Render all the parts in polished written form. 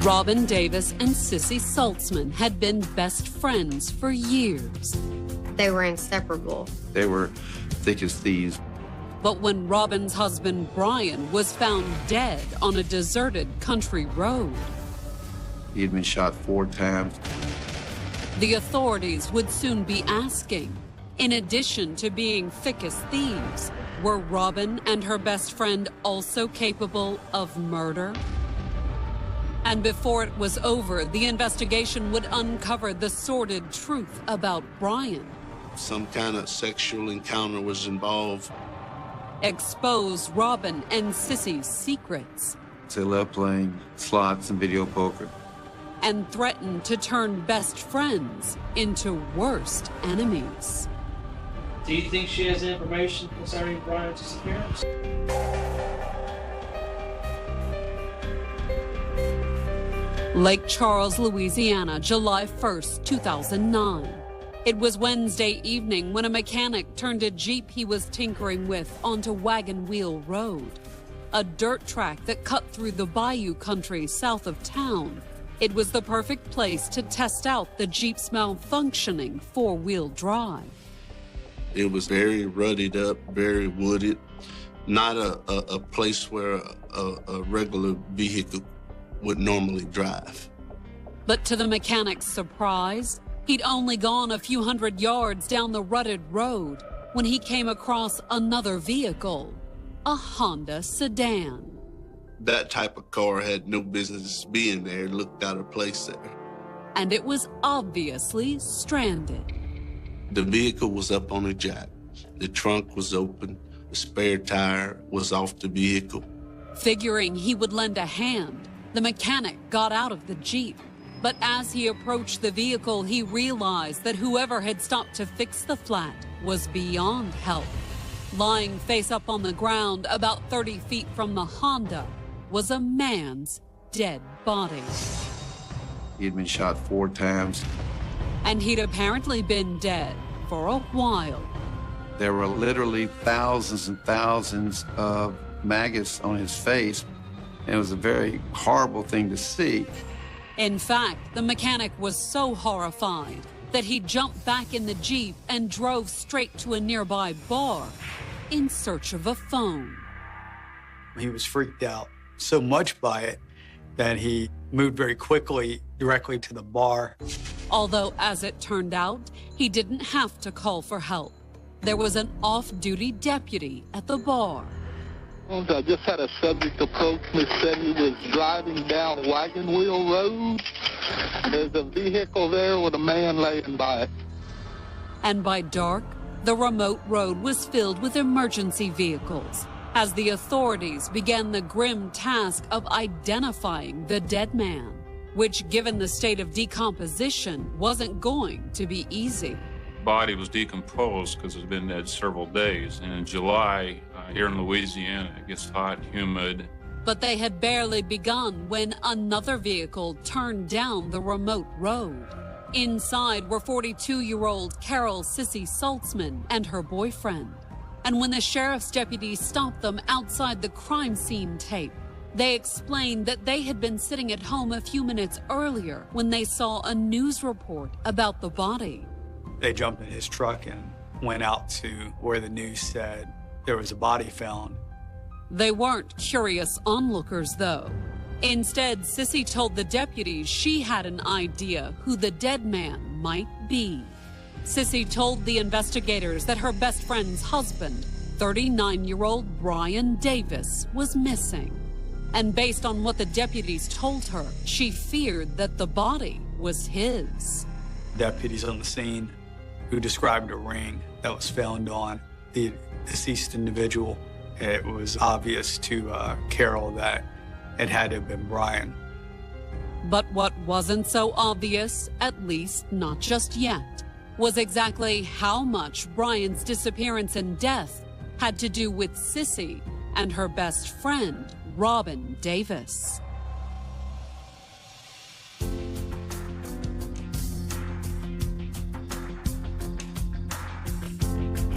Robyn Davis and Sissy Saltzman had been best friends for years. They were inseparable. They were thick as thieves. But when Robyn's husband, Brian, was found dead on a deserted country road, He had been shot 4 times. the authorities would soon be asking, in addition to being thick as thieves, were Robyn and her best friend also capable of murder? And before it was over, the investigation would uncover the sordid truth about Brian. Some kind of sexual encounter was involved. Expose Robyn and Sissy's secrets. They loved playing slots and video poker. And threaten to turn best friends into worst enemies. Do you think she has information concerning Brian's disappearance? Lake Charles, Louisiana, July 1st, 2009. It was Wednesday evening when a mechanic turned a Jeep he was tinkering with onto Wagon Wheel Road, a dirt track that cut through the bayou country south of town. It was the perfect place to test out the Jeep's malfunctioning 4-wheel drive. It was very rutted up, very wooded, not a place where a regular vehicle would normally drive. But to the mechanic's surprise, he'd only gone a few hundred yards down the rutted road when he came across another vehicle, a Honda sedan. That type of car had no business being there. It looked out of place there. And it was obviously stranded. The vehicle was up on a jack. The trunk was open. The spare tire was off the vehicle. Figuring he would lend a hand, the mechanic got out of the Jeep. But as he approached the vehicle, he realized that whoever had stopped to fix the flat was beyond help. Lying face up on the ground about 30 feet from the Honda was a man's dead body. He had been shot 4 times. And he'd apparently been dead for a while. There were literally thousands and thousands of maggots on his face. And it was a very horrible thing to see. In fact, the mechanic was so horrified that he jumped back in the Jeep and drove straight to a nearby bar in search of a phone. He was freaked out so much by it that he moved very quickly directly to the bar. Although, as it turned out, he didn't have to call for help. There was an off-duty deputy at the bar. I just had a subject approach me, said he was driving down Wagon Wheel Road. There's a vehicle there with a man laying by it. And by dark, the remote road was filled with emergency vehicles as the authorities began the grim task of identifying the dead man, which, given the state of decomposition, wasn't going to be easy. Body was decomposed because it's been dead several days. And in July, here in Louisiana, it gets hot, humid. But they had barely begun when another vehicle turned down the remote road. Inside were 42-year-old Carol Sissy Saltzman and her boyfriend. And when the sheriff's deputies stopped them outside the crime scene tape, they explained that they had been sitting at home a few minutes earlier when they saw a news report about the body. They jumped in his truck and went out to where the news said there was a body found. They weren't curious onlookers, though. Instead, Sissy told the deputies she had an idea who the dead man might be. Sissy told the investigators that her best friend's husband, 39-year-old Brian Davis, was missing. And based on what the deputies told her, she feared that the body was his. Deputies on the scene who described a ring that was found on the deceased individual. It was obvious to Carol that it had to have been Brian. But what wasn't so obvious, at least not just yet, was exactly how much Brian's disappearance and death had to do with Sissy and her best friend, Robyn Davis.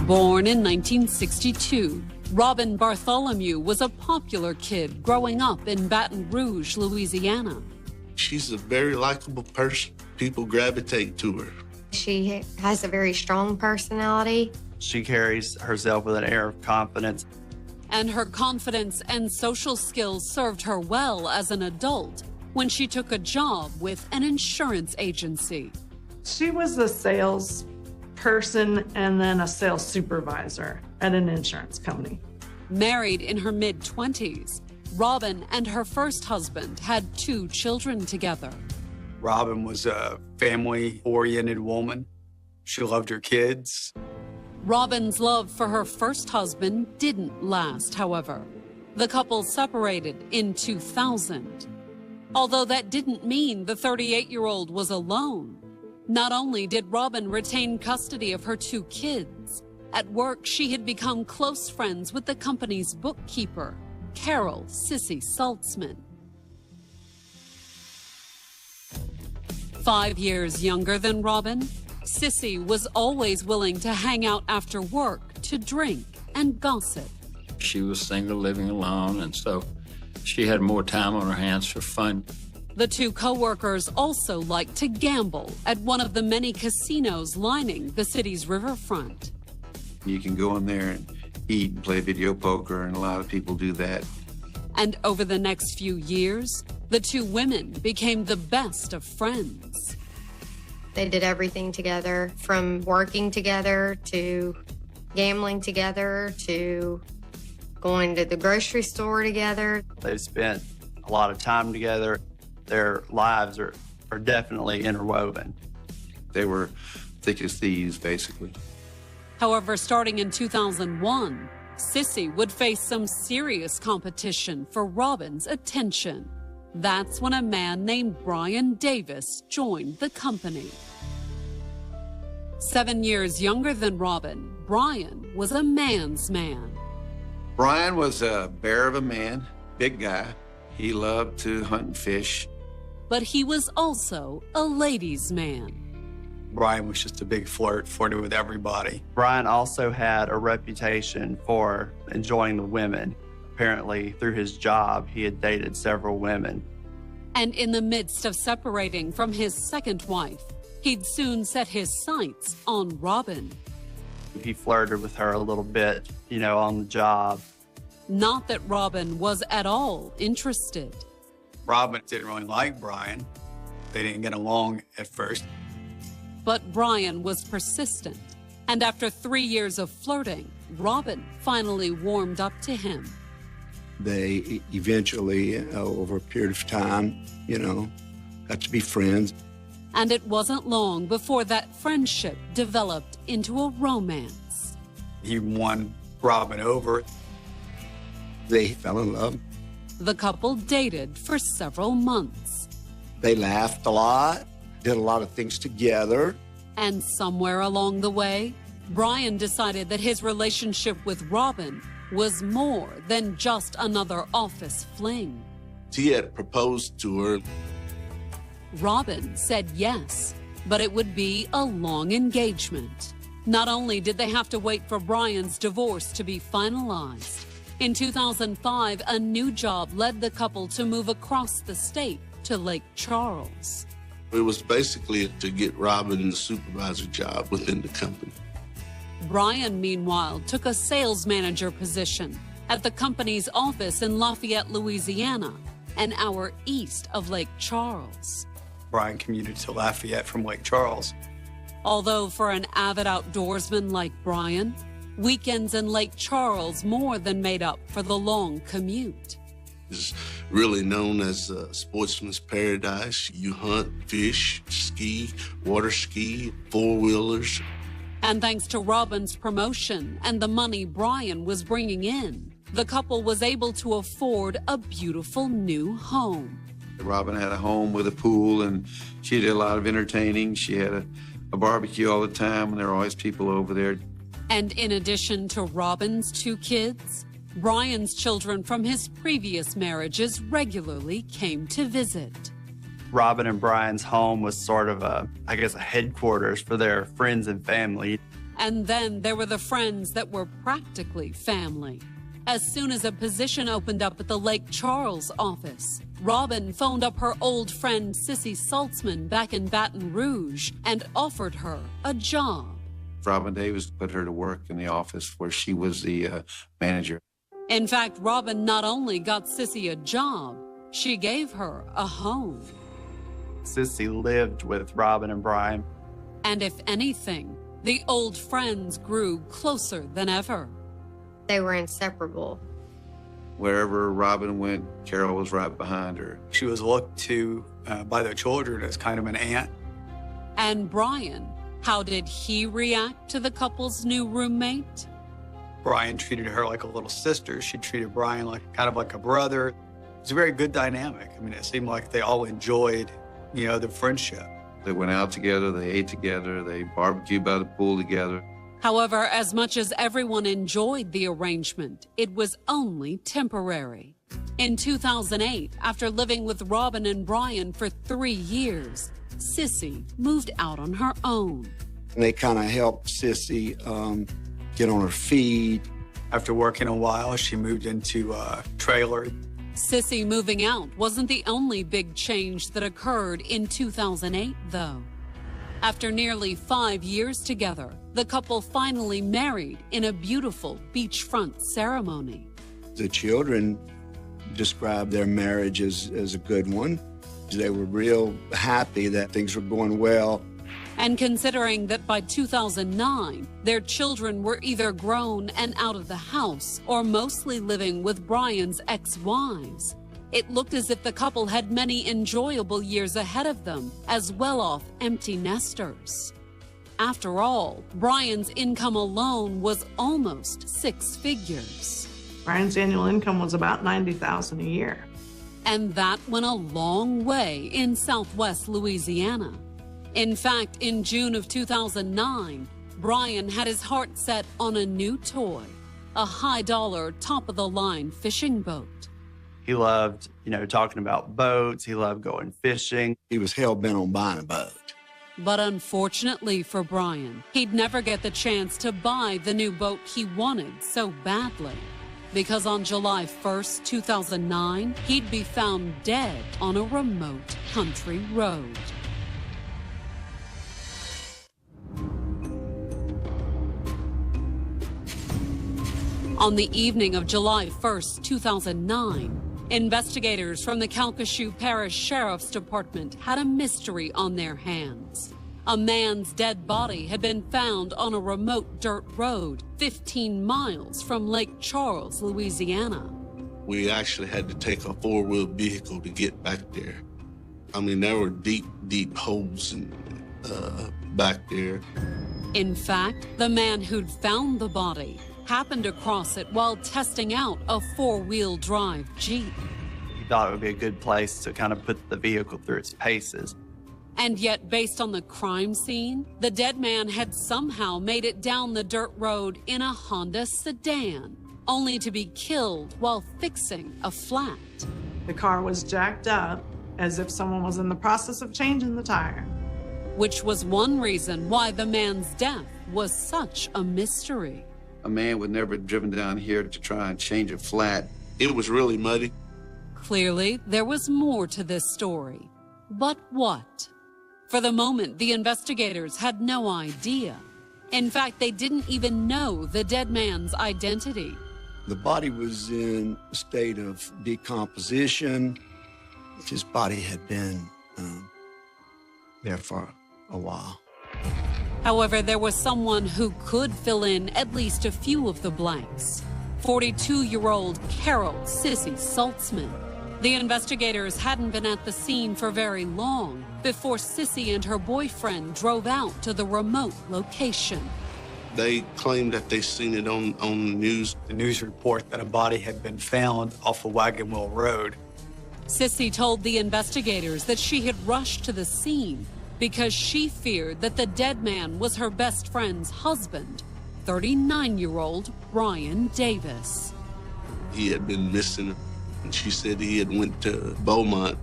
Born in 1962, Robyn Bartholomew was a popular kid growing up in Baton Rouge, Louisiana. She's a very likable person. People gravitate to her. She has a very strong personality. She carries herself with an air of confidence. And her confidence and social skills served her well as an adult when she took a job with an insurance agency. She was a sales person and then a sales supervisor at an insurance company. Married in her mid-20s, Robyn and her first husband had 2 children together. Robyn was a family-oriented woman. She loved her kids. Robyn's love for her first husband didn't last, however. The couple separated in 2000. Although that didn't mean the 38-year-old was alone. Not only did Robyn retain custody of her 2 kids, at work she had become close friends with the company's bookkeeper, Carol "Sissy" Saltzman. 5 years younger than Robyn, Sissy was always willing to hang out after work to drink and gossip. She was single, living alone, and so she had more time on her hands for fun. The 2 co-workers also liked to gamble at one of the many casinos lining the city's riverfront. You can go in there and eat and play video poker, and a lot of people do that. And over the next few years, the 2 women became the best of friends. They did everything together, from working together to gambling together to going to the grocery store together. They've spent a lot of time together. Their lives are definitely interwoven. They were thick as thieves, basically. However, starting in 2001, Sissy would face some serious competition for Robyn's attention. That's when a man named Brian Davis joined the company. 7 years younger than Robyn, Brian was a man's man. Brian was a bear of a man, big guy. He loved to hunt and fish. But he was also a ladies' man. Brian was just a big flirt, flirted with everybody. Brian also had a reputation for enjoying the women. Apparently, through his job, he had dated several women. And in the midst of separating from his second wife, he'd soon set his sights on Robyn. He flirted with her a little bit, on the job. Not that Robyn was at all interested. Robyn didn't really like Brian. They didn't get along at first. But Brian was persistent, and after 3 years of flirting, Robyn finally warmed up to him. They eventually, over a period of time, got to be friends. And it wasn't long before that friendship developed into a romance. He won Robyn over. They fell in love. The couple dated for several months. They laughed a lot, did a lot of things together. And somewhere along the way, Brian decided that his relationship with Robyn was more than just another office fling. He had proposed to her. Robyn said yes, but it would be a long engagement. Not only did they have to wait for Brian's divorce to be finalized, in 2005, a new job led the couple to move across the state to Lake Charles. It was basically to get Robyn the supervisor job within the company. Brian, meanwhile, took a sales manager position at the company's office in Lafayette, Louisiana, an hour east of Lake Charles. Brian commuted to Lafayette from Lake Charles. Although for an avid outdoorsman like Brian, weekends in Lake Charles more than made up for the long commute. It's really known as a sportsman's paradise. You hunt, fish, ski, water ski, four-wheelers. And thanks to Robyn's promotion and the money Brian was bringing in, the couple was able to afford a beautiful new home. Robyn had a home with a pool, and she did a lot of entertaining. She had a barbecue all the time, and there were always people over there. And in addition to Robyn's 2 kids, Brian's children from his previous marriages regularly came to visit. Robyn and Brian's home was sort of a headquarters for their friends and family. And then there were the friends that were practically family. As soon as a position opened up at the Lake Charles office, Robyn phoned up her old friend Sissy Saltzman back in Baton Rouge and offered her a job. Robyn Davis put her to work in the office where she was the manager. In fact, Robyn not only got Sissy a job, she gave her a home. Sissy lived with Robyn and Brian. And if anything, the old friends grew closer than ever. They were inseparable. Wherever Robyn went, Carol was right behind her. She was looked to by the children as kind of an aunt. And Brian, how did he react to the couple's new roommate? Brian treated her like a little sister. She treated Brian kind of like a brother. It was a very good dynamic. I mean, it seemed like they all enjoyed, the friendship. They went out together, they ate together, they barbecued by the pool together. However, as much as everyone enjoyed the arrangement, it was only temporary. In 2008, after living with Robyn and Brian for 3 years, Sissy moved out on her own. They kind of helped Sissy get on her feet. After working a while, she moved into a trailer. Sissy moving out wasn't the only big change that occurred in 2008, though. After nearly 5 years together, the couple finally married in a beautiful beachfront ceremony. The children described their marriage as a good one. They were real happy that things were going well. And considering that by 2009, their children were either grown and out of the house or mostly living with Brian's ex-wives, it looked as if the couple had many enjoyable years ahead of them as well-off empty nesters. After all, Brian's income alone was almost 6 figures. Brian's annual income was about $90,000 a year. And that went a long way in Southwest Louisiana. In fact, in June of 2009, Brian had his heart set on a new toy, a high-dollar, top-of-the-line fishing boat. He loved, talking about boats. He loved going fishing. He was hell-bent on buying a boat. But unfortunately for Brian, he'd never get the chance to buy the new boat he wanted so badly. Because on July 1st, 2009, he'd be found dead on a remote country road. On the evening of July 1st, 2009, investigators from the Calcasieu Parish Sheriff's Department had a mystery on their hands. A man's dead body had been found on a remote dirt road 15 miles from Lake Charles, Louisiana. We actually had to take a 4-wheel vehicle to get back there. I mean, there were deep, deep holes back there. In fact, the man who'd found the body happened across it while testing out a 4-wheel drive Jeep. He thought it would be a good place to kind of put the vehicle through its paces. And yet, based on the crime scene, the dead man had somehow made it down the dirt road in a Honda sedan, only to be killed while fixing a flat. The car was jacked up as if someone was in the process of changing the tire. Which was one reason why the man's death was such a mystery. A man would never have driven down here to try and change a flat. It was really muddy. Clearly, there was more to this story. But what? For the moment, the investigators had no idea. In fact, they didn't even know the dead man's identity. The body was in a state of decomposition. His body had been there for a while. However, there was someone who could fill in at least a few of the blanks. 42-year-old Carol Sissy Saltzman. The investigators hadn't been at the scene for very long before Sissy and her boyfriend drove out to the remote location. They claimed that they seen it on the news. The news report that a body had been found off of Wagon Wheel Road. Sissy told the investigators that she had rushed to the scene because she feared that the dead man was her best friend's husband, 39-year-old Brian Davis. He had been missing, and she said he had went to Beaumont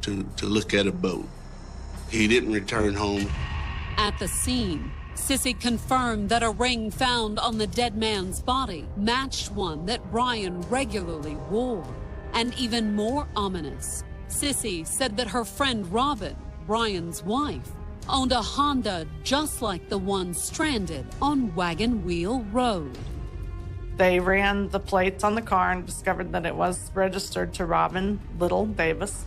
to look at a boat. He didn't return home. At the scene, Sissy confirmed that a ring found on the dead man's body matched one that Brian regularly wore. And even more ominous, Sissy said that her friend Robyn, Brian's wife, owned a Honda just like the one stranded on Wagon Wheel Road. They ran the plates on the car and discovered that it was registered to Robyn Little Davis.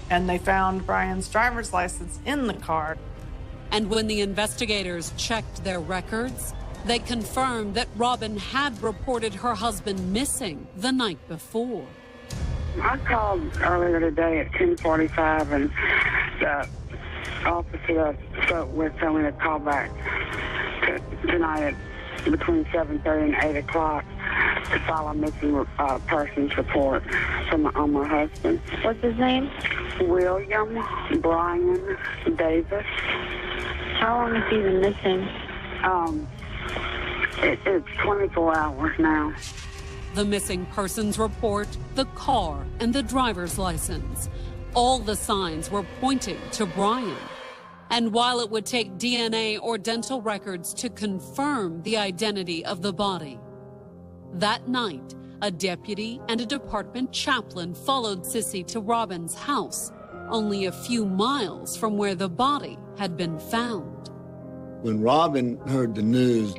And they found Brian's driver's license in the car. And when the investigators checked their records, they confirmed that Robyn had reported her husband missing the night before. I called earlier today at 10:45, and the officer I spoke with told me to call back tonight at between 7:30 and 8 o'clock to file a missing persons report on my husband. What's his name? William Brian Davis. How long has he been missing? It's 24 hours now. The missing persons report, the car, and the driver's license. All the signs were pointing to Brian. And while it would take DNA or dental records to confirm the identity of the body, that night, a deputy and a department chaplain followed Sissy to Robyn's house, only a few miles from where the body had been found. When Robyn heard the news,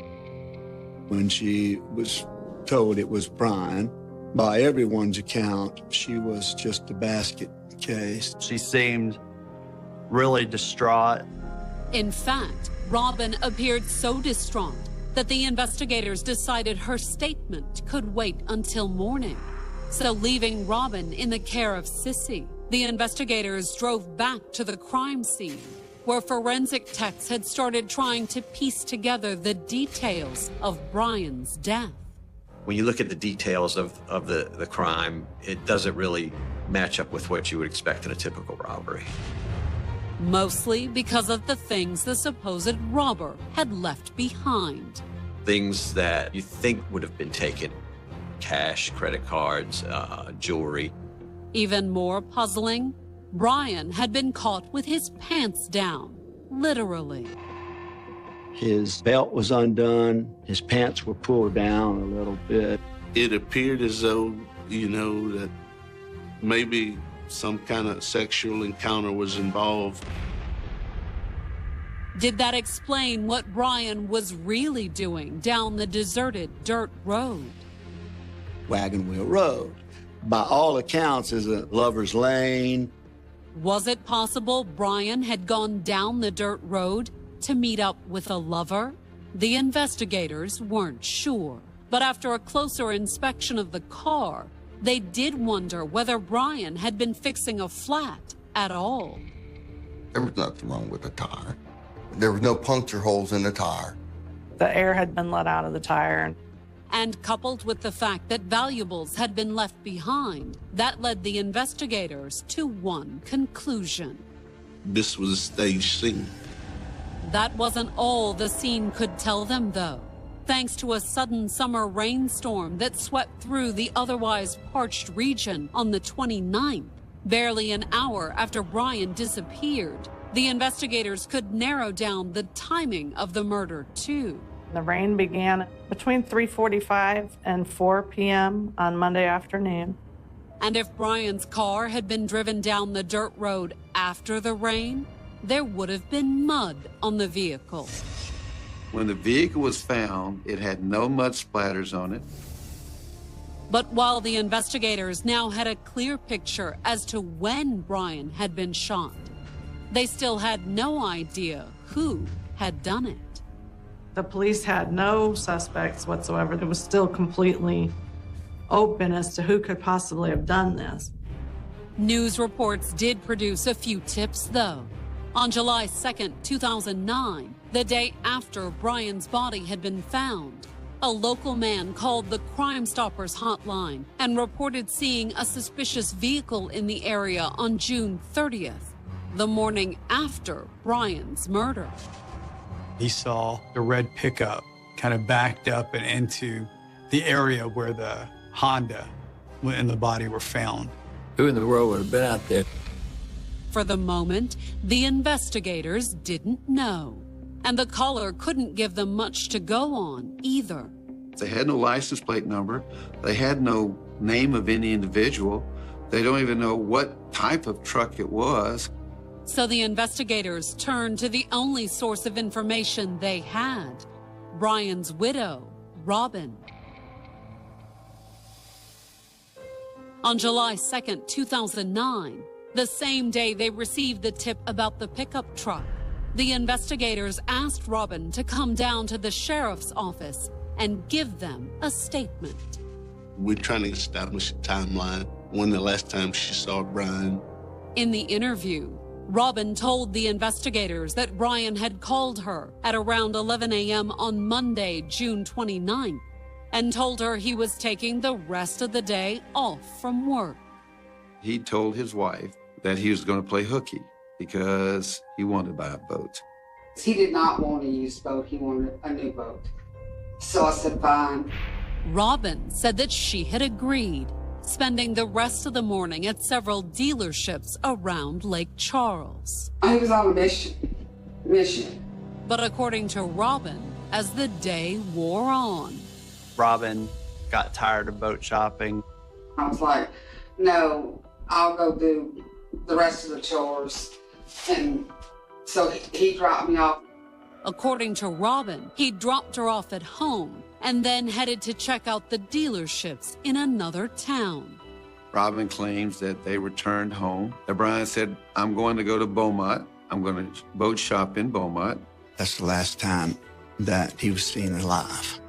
when she was told it was Brian, by everyone's account, she was just a basket case. She seemed really distraught. In fact, Robyn appeared so distraught that the investigators decided her statement could wait until morning. So leaving Robyn in the care of Sissy, the investigators drove back to the crime scene, where forensic techs had started trying to piece together the details of Brian's death. When you look at the details of the crime, it doesn't really match up with what you would expect in a typical robbery. Mostly because of the things the supposed robber had left behind. Things that you think would have been taken: cash, credit cards, jewelry. Even more puzzling, Brian had been caught with his pants down, literally. His belt was undone, his pants were pulled down a little bit. It appeared as though, that maybe some kind of sexual encounter was involved. Did that explain what Brian was really doing down the deserted dirt road? Wagon Wheel Road, by all accounts, is a lover's lane. Was it possible Brian had gone down the dirt road to meet up with a lover? The investigators weren't sure. But after a closer inspection of the car, they did wonder whether Brian had been fixing a flat at all. There was nothing wrong with the tire. There was no puncture holes in the tire. The air had been let out of the tire. And coupled with the fact that valuables had been left behind, that led the investigators to one conclusion. This was a staged scene. That wasn't all the scene could tell them, though. Thanks to a sudden summer rainstorm that swept through the otherwise parched region on the 29th, barely an hour after Brian disappeared, the investigators could narrow down the timing of the murder, too. The rain began between 3:45 and 4 p.m. on Monday afternoon. And if Brian's car had been driven down the dirt road after the rain, there would have been mud on the vehicle. When the vehicle was found, it had no mud splatters on it. But while the investigators now had a clear picture as to when Brian had been shot, they still had no idea who had done it. The police had no suspects whatsoever. It was still completely open as to who could possibly have done this. News reports did produce a few tips, though. On July 2nd, 2009, the day after Brian's body had been found, a local man called the Crime Stoppers hotline and reported seeing a suspicious vehicle in the area on June 30th, the morning after Brian's murder. He saw the red pickup kind of backed up and into the area where the Honda and the body were found. Who in the world would have been out there? For the moment, the investigators didn't know, and the caller couldn't give them much to go on either. They had no license plate number. They had no name of any individual. They don't even know what type of truck it was. So the investigators turned to the only source of information they had, Brian's widow, Robyn. On July 2nd, 2009, the same day they received the tip about the pickup truck, the investigators asked Robyn to come down to the sheriff's office and give them a statement. We're trying to establish a timeline when the last time she saw Brian. In the interview, Robyn told the investigators that Brian had called her at around 11 a.m. on Monday, June 29th, and told her he was taking the rest of the day off from work. He told his wife that he was going to play hooky because he wanted to buy a boat. He did not want a used boat. He wanted a new boat. So I said, fine. Robyn said that she had agreed, spending the rest of the morning at several dealerships around Lake Charles. He was on a mission. But according to Robyn, as the day wore on, Robyn got tired of boat shopping. I was like, no, I'll go do the rest of the chores. And so he dropped me off. According to Robyn, he dropped her off at home and then headed to check out the dealerships in another town. Robyn claims that they returned home. That Brian said, I'm going to go to Beaumont. I'm going to boat shop in Beaumont. That's the last time that he was seen alive.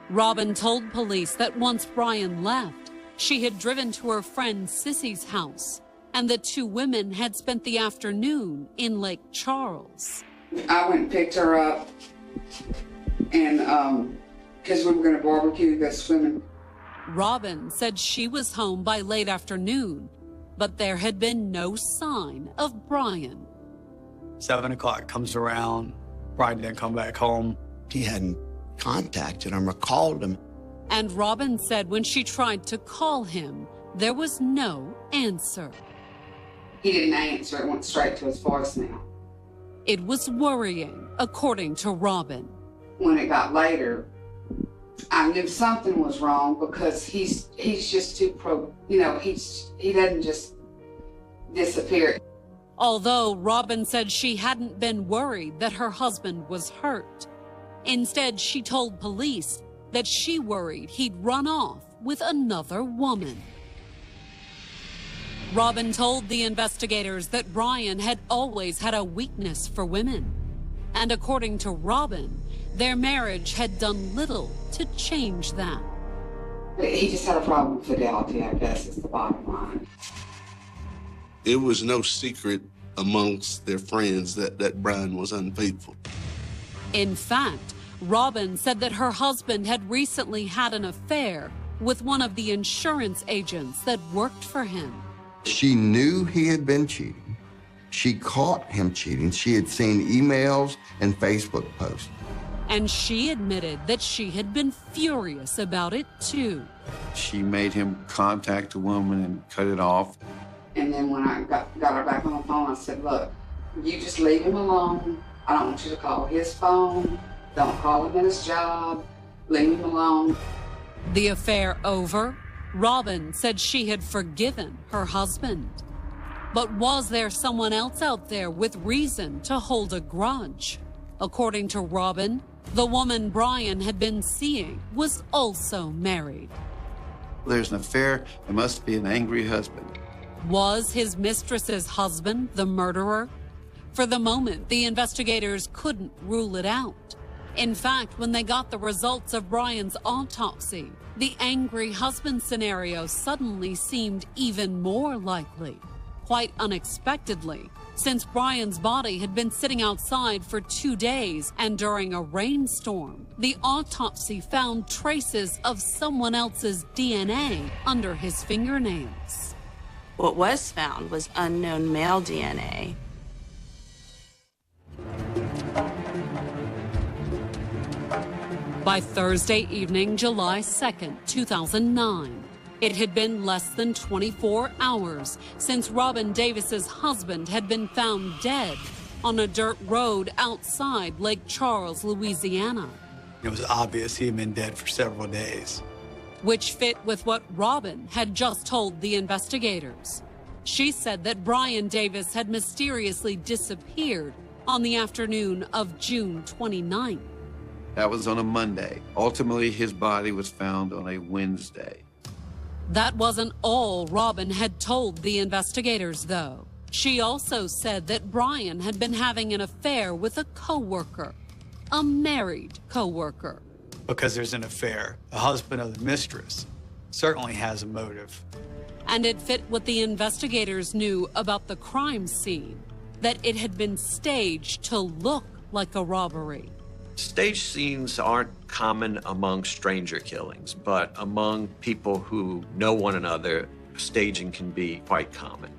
Robyn told police that once Brian left, she had driven to her friend Sissy's house, and the two women had spent the afternoon in Lake Charles. I went and picked her up, and because we were going to barbecue, go swimming. Robyn said she was home by late afternoon, but there had been no sign of Brian. 7 o'clock comes around, Brian didn't come back home. He hadn't contacted him or called him. And Robyn said when she tried to call him, there was no answer. He didn't answer, it went straight to his voicemail. It was worrying, according to Robyn. When it got later, I knew something was wrong because he's just too he doesn't just disappear. Although Robyn said she hadn't been worried that her husband was hurt. Instead, she told police that she worried he'd run off with another woman. Robyn told the investigators that Brian had always had a weakness for women. And according to Robyn, their marriage had done little to change that. He just had a problem with fidelity, I guess, is the bottom line. It was no secret amongst their friends that Brian was unfaithful. In fact, Robyn said that her husband had recently had an affair with one of the insurance agents that worked for him. She knew he had been cheating. She caught him cheating. She had seen emails and Facebook posts. And she admitted that she had been furious about it too. She made him contact the woman and cut it off. And then when I got her back on the phone, I said, look, you just leave him alone. I don't want you to call his phone. Don't call him at his job. Leave him alone. The affair over, Robyn said she had forgiven her husband. But was there someone else out there with reason to hold a grudge? According to Robyn, the woman Brian had been seeing was also married. There's an affair. There must be an angry husband. Was his mistress's husband the murderer? For the moment, the investigators couldn't rule it out. In fact, when they got the results of Brian's autopsy, the angry husband scenario suddenly seemed even more likely. Quite unexpectedly, since Brian's body had been sitting outside for 2 days and during a rainstorm, the autopsy found traces of someone else's DNA under his fingernails. What was found was unknown male DNA. By Thursday evening, July 2nd, 2009, it had been less than 24 hours since Robyn Davis's husband had been found dead on a dirt road outside Lake Charles, Louisiana. It was obvious he had been dead for several days. which fit with what Robyn had just told the investigators. She said that Brian Davis had mysteriously disappeared on the afternoon of June 29th. That was on a Monday. Ultimately, his body was found on a Wednesday. That wasn't all Robyn had told the investigators, though. She also said that Brian had been having an affair with a co-worker, a married co-worker. Because there's an affair, the husband of the mistress certainly has a motive. And it fit what the investigators knew about the crime scene, that it had been staged to look like a robbery. Stage scenes aren't common among stranger killings, but among people who know one another, staging can be quite common.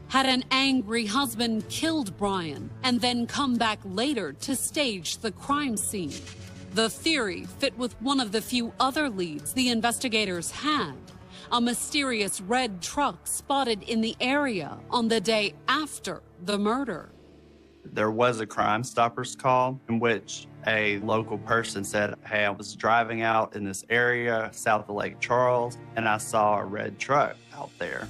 Had an angry husband killed Brian and then come back later to stage the crime scene? The theory fit with one of the few other leads the investigators had, a mysterious red truck spotted in the area on the day after the murder. There was a Crime Stoppers call in which a local person said, hey, I was driving out in this area south of Lake Charles, and I saw a red truck out there.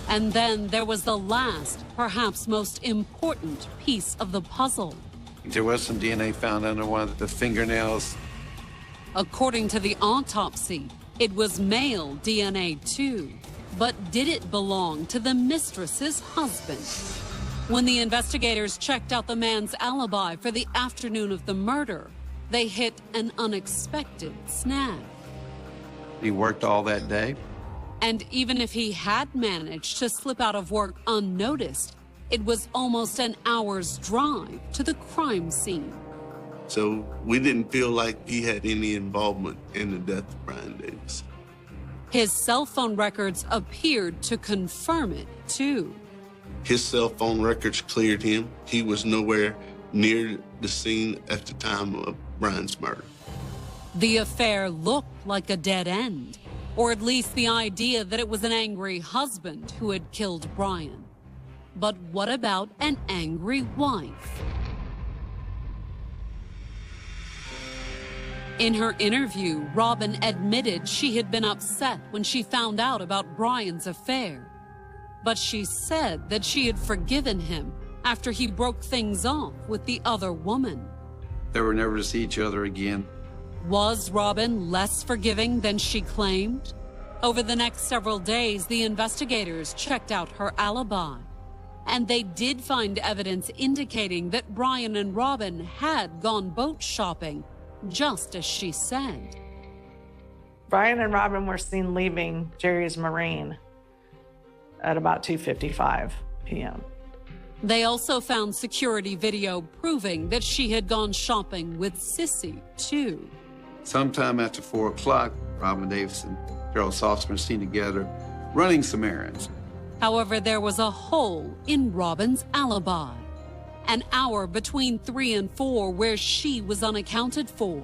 And then there was the last, perhaps most important piece of the puzzle. There was some DNA found under one of the fingernails. According to the autopsy, it was male DNA too. But did it belong to the mistress's husband? When the investigators checked out the man's alibi for the afternoon of the murder, they hit an unexpected snag. He worked all that day. And even if he had managed to slip out of work unnoticed, it was almost an hour's drive to the crime scene. So we didn't feel like he had any involvement in the death of Brian Davis. His cell phone records appeared to confirm it, too. His cell phone records cleared him. He was nowhere near the scene at the time of Brian's murder. The affair looked like a dead end, or at least the idea that it was an angry husband who had killed Brian. But what about an angry wife? In her interview, Robyn admitted she had been upset when she found out about Brian's affair. But she said that she had forgiven him after he broke things off with the other woman. They were never to see each other again. Was Robyn less forgiving than she claimed? Over the next several days, the investigators checked out her alibi. And they did find evidence indicating that Brian and Robyn had gone boat shopping, just as she said. Brian and Robyn were seen leaving Jerry's Marine at about 2:55 p.m. They also found security video proving that she had gone shopping with Sissy, too. Sometime after 4 o'clock, Robyn Davis and Carol Saltzman seen together running some errands. However, there was a hole in Robyn's alibi. An hour between 3 and 4 where she was unaccounted for.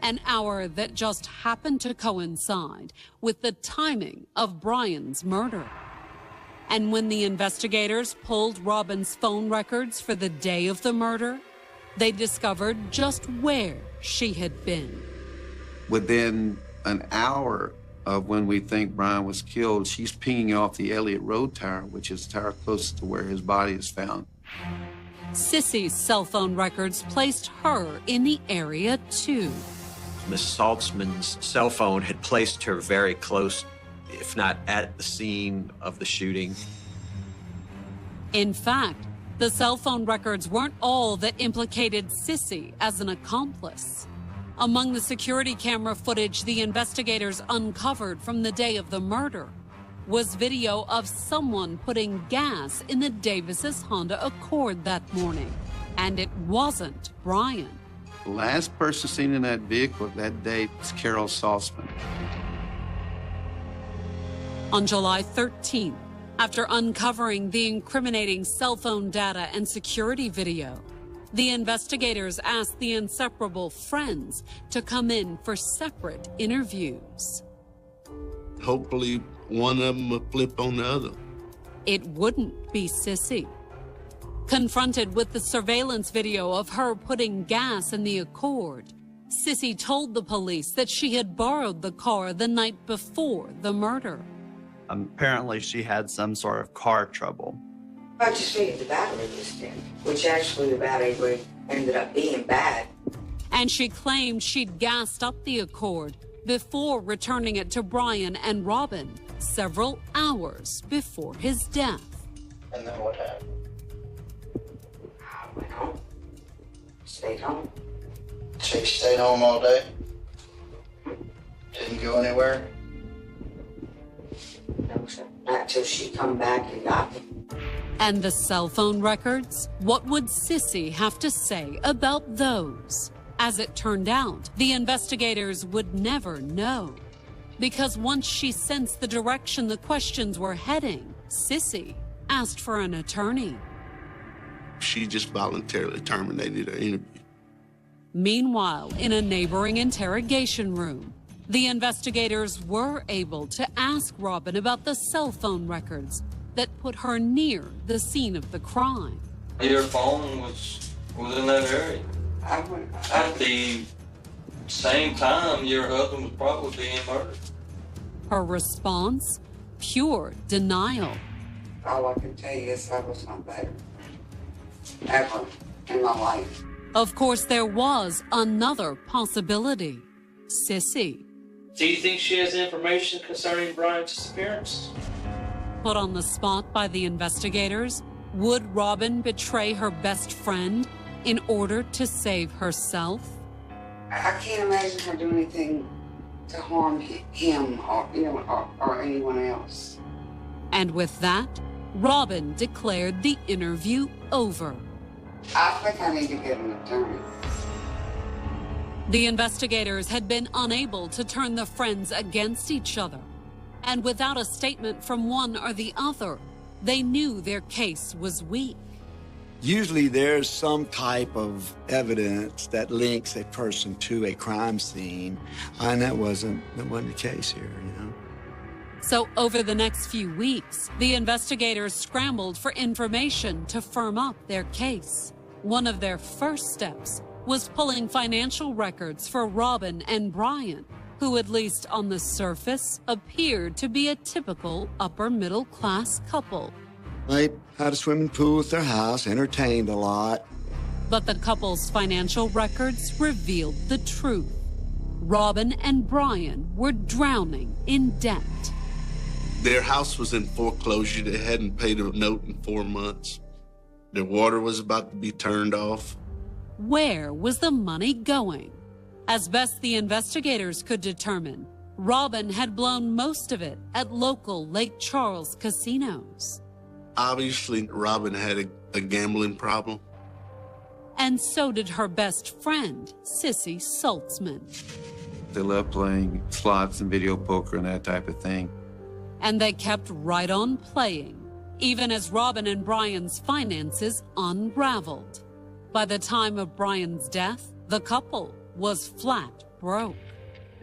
An hour that just happened to coincide with the timing of Brian's murder. And when the investigators pulled Robyn's phone records for the day of the murder, they discovered just where she had been. Within an hour of when we think Brian was killed, she's pinging off the Elliott Road Tower, which is the tower closest to where his body is found. Sissy's cell phone records placed her in the area, too. Miss Saltzman's cell phone had placed her very close, if not at the scene of the shooting. In fact, the cell phone records weren't all that implicated Sissy as an accomplice. Among the security camera footage the investigators uncovered from the day of the murder was video of someone putting gas in the Davis's Honda Accord that morning. And it wasn't Brian. The last person seen in that vehicle that day was Carol Saltzman. On July 13th, after uncovering the incriminating cell phone data and security video, the investigators asked the inseparable friends to come in for separate interviews. Hopefully, one of them will flip on the other. It wouldn't be Sissy. Confronted with the surveillance video of her putting gas in the Accord, Sissy told the police that she had borrowed the car the night before the murder. Apparently, she had some sort of car trouble. I just figured the battery was dead, which actually the battery ended up being bad. And she claimed she'd gassed up the Accord before returning it to Brian and Robyn several hours before his death. And then what happened? I went home. Stayed home. So you stayed home all day? Didn't go anywhere? No, sir. Not until she come back and got me. And the cell phone records? What would Sissy have to say about those? As it turned out, the investigators would never know. Because once she sensed the direction the questions were heading, Sissy asked for an attorney. She just voluntarily terminated her interview. Meanwhile, in a neighboring interrogation room, the investigators were able to ask Robyn about the cell phone records that put her near the scene of the crime. Your phone was in that area. At the same time, your husband was probably being murdered. Her response? Pure denial. All I can tell you is I was not there. Ever in my life. Of course, there was another possibility. Sissy. Do you think she has information concerning Brian's disappearance? Put on the spot by the investigators, would Robyn betray her best friend in order to save herself? I can't imagine her doing anything to harm him or anyone else. And with that, Robyn declared the interview over. I think I need to get an attorney. The investigators had been unable to turn the friends against each other. And without a statement from one or the other, they knew their case was weak. Usually there's some type of evidence that links a person to a crime scene, and that wasn't the case here, you know. So over the next few weeks, the investigators scrambled for information to firm up their case. One of their first steps was pulling financial records for Robyn and Brian, who at least on the surface appeared to be a typical upper-middle-class couple. They had a swimming pool at their house, entertained a lot. But the couple's financial records revealed the truth. Robyn and Brian were drowning in debt. Their house was in foreclosure. They hadn't paid a note in 4 months. Their water was about to be turned off. Where was the money going? As best the investigators could determine, Robyn had blown most of it at local Lake Charles casinos. Obviously, Robyn had a gambling problem. And so did her best friend, Sissy Saltzman. They love playing slots and video poker and that type of thing. And they kept right on playing, even as Robyn and Brian's finances unraveled. By the time of Brian's death, the couple was flat broke.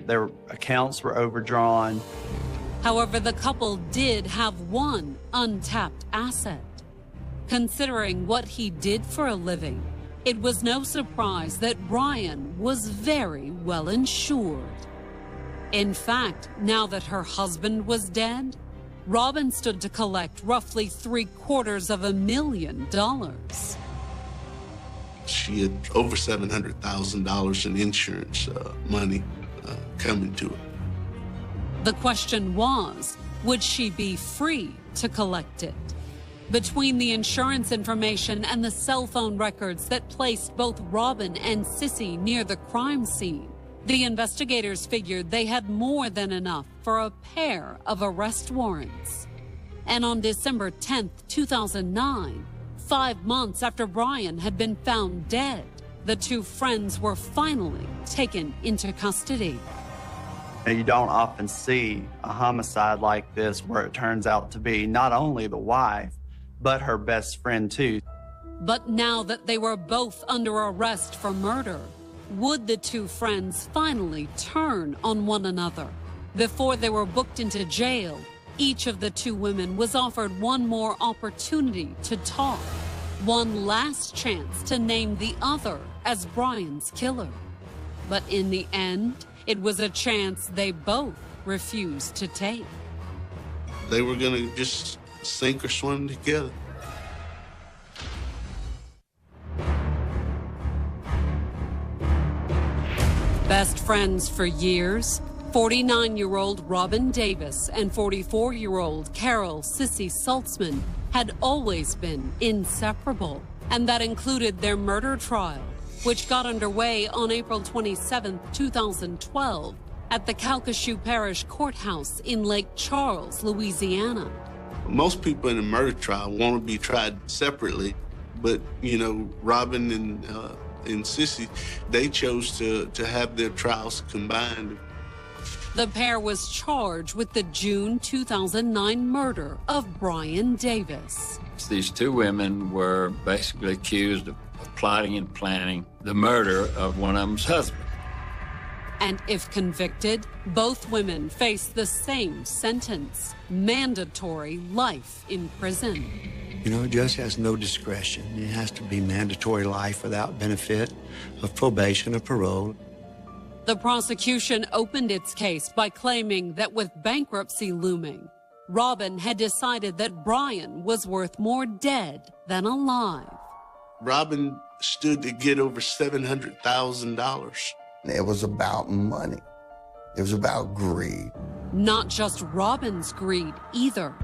Their accounts were overdrawn. However, the couple did have one untapped asset. Considering what he did for a living, it was no surprise that Brian was very well insured. In fact, now that her husband was dead, Robyn stood to collect roughly $750,000. She had over $700,000 in insurance money coming to her. The question was, would she be free to collect it? Between the insurance information and the cell phone records that placed both Robyn and Sissy near the crime scene, the investigators figured they had more than enough for a pair of arrest warrants. And on December 10th, 2009, 5 months after Brian had been found dead, the two friends were finally taken into custody. You don't often see a homicide like this where it turns out to be not only the wife, but her best friend too. But now that they were both under arrest for murder, would the two friends finally turn on one another? Before they were booked into jail, each of the two women was offered one more opportunity to talk, one last chance to name the other as Brian's killer. But in the end, it was a chance they both refused to take. They were going to just sink or swim together. Best friends for years, 49-year-old Robyn Davis and 44-year-old Carol Sissy Saltzman had always been inseparable, and that included their murder trial, which got underway on April 27, 2012, at the Calcasieu Parish Courthouse in Lake Charles, Louisiana. Most people in a murder trial want to be tried separately, but, you know, Robyn and Sissy, they chose to have their trials combined. The pair was charged with the June 2009 murder of Brian Davis. These two women were basically accused of plotting and planning the murder of one of them's husbands. And if convicted, both women face the same sentence, mandatory life in prison. You know, a judge has no discretion. It has to be mandatory life without benefit of probation or parole. The prosecution opened its case by claiming that with bankruptcy looming, Robyn had decided that Brian was worth more dead than alive. Robyn stood to get over $700,000. It was about money. It was about greed. Not just Robyn's greed either.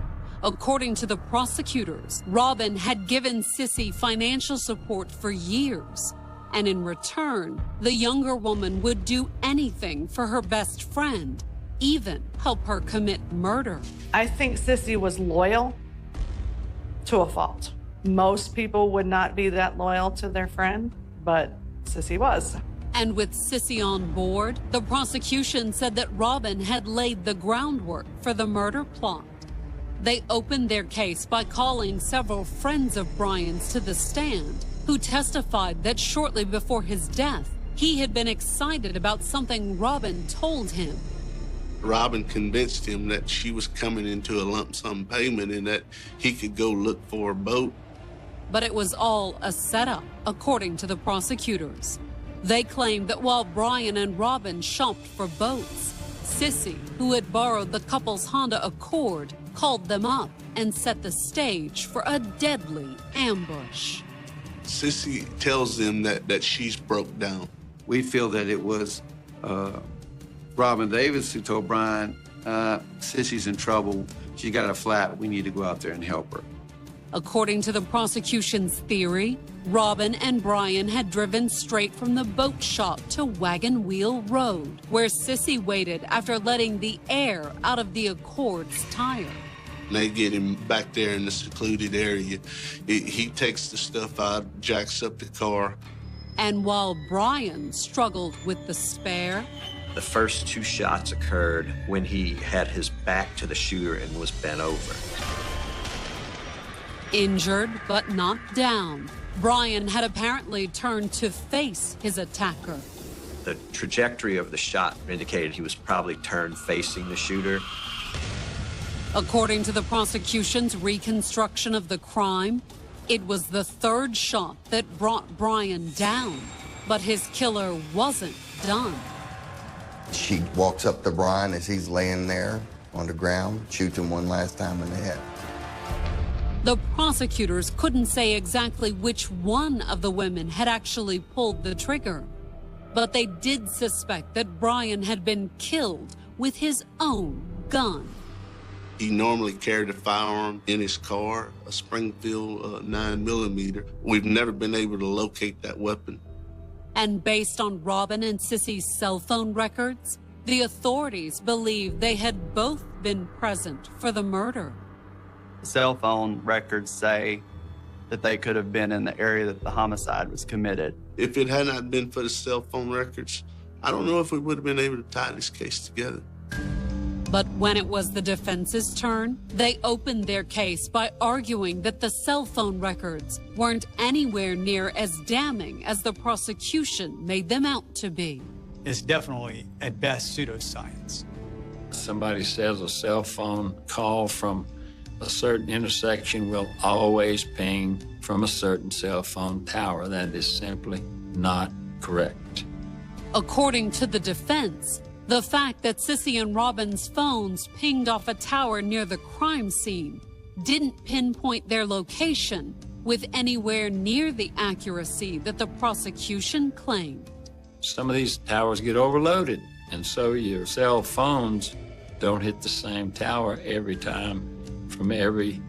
According to the prosecutors, Robyn had given Sissy financial support for years. And in return, the younger woman would do anything for her best friend, even help her commit murder. I think Sissy was loyal to a fault. Most people would not be that loyal to their friend, but Sissy was. And with Sissy on board, the prosecution said that Robyn had laid the groundwork for the murder plot. They opened their case by calling several friends of Brian's to the stand, who testified that shortly before his death, he had been excited about something Robyn told him. Robyn convinced him that she was coming into a lump sum payment and that he could go look for a boat. But it was all a setup, according to the prosecutors. They claimed that while Brian and Robyn shopped for boats, Sissy, who had borrowed the couple's Honda Accord, called them up and set the stage for a deadly ambush. Sissy tells them that she's broke down. We feel that it was Robyn Davis who told Brian, Sissy's in trouble. She got a flat. We need to go out there and help her. According to the prosecution's theory, Robyn and Brian had driven straight from the boat shop to Wagon Wheel Road, where Sissy waited after letting the air out of the Accord's tire. They get him back there in the secluded area. He takes the stuff out, jacks up the car. And while Brian struggled with the spare, the first two shots occurred when he had his back to the shooter and was bent over. Injured but not down, Brian had apparently turned to face his attacker. The trajectory of the shot indicated he was probably turned facing the shooter. According to the prosecution's reconstruction of the crime, it was the third shot that brought Brian down, but his killer wasn't done. She walks up to Brian as he's laying there on the ground, shoots him one last time in the head. The prosecutors couldn't say exactly which one of the women had actually pulled the trigger, but they did suspect that Brian had been killed with his own gun. He normally carried a firearm in his car, a Springfield 9mm. We've never been able to locate that weapon. And based on Robyn and Sissy's cell phone records, the authorities believe they had both been present for the murder. Cell phone records say that they could have been in the area that the homicide was committed. If it had not been for the cell phone records, I don't know if we would have been able to tie this case together. But when it was the defense's turn, they opened their case by arguing that the cell phone records weren't anywhere near as damning as the prosecution made them out to be. It's definitely, at best, pseudoscience. Somebody says a cell phone call from a certain intersection will always ping from a certain cell phone tower. That is simply not correct. According to the defense, the fact that Sissy and Robyn's phones pinged off a tower near the crime scene didn't pinpoint their location with anywhere near the accuracy that the prosecution claimed. Some of these towers get overloaded, and so your cell phones don't hit the same tower every time from every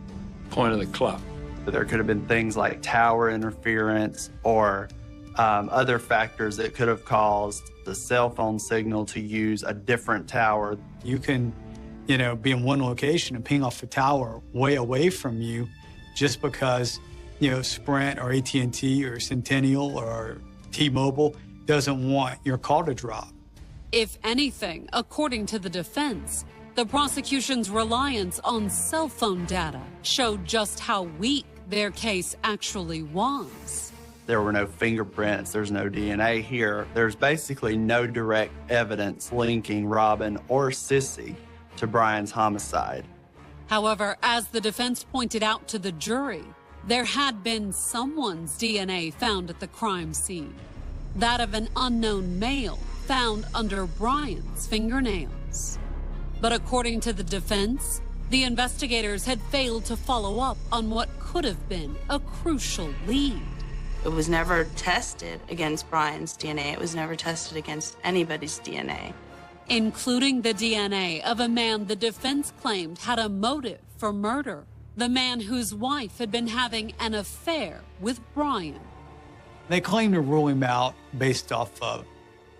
point of the clock. There could have been things like tower interference or other factors that could have caused the cell phone signal to use a different tower. You can, be in one location and ping off a tower way away from you just because, Sprint or AT&T or Centennial or T-Mobile doesn't want your call to drop. If anything, according to the defense, the prosecution's reliance on cell phone data showed just how weak their case actually was. There were no fingerprints, there's no DNA here. There's basically no direct evidence linking Robyn or Sissy to Brian's homicide. However, as the defense pointed out to the jury, there had been someone's DNA found at the crime scene. That of an unknown male found under Brian's fingernails. But according to the defense, the investigators had failed to follow up on what could have been a crucial lead. It was never tested against Brian's DNA. It was never tested against anybody's DNA. Including the DNA of a man the defense claimed had a motive for murder. The man whose wife had been having an affair with Brian. They claim to rule him out based off of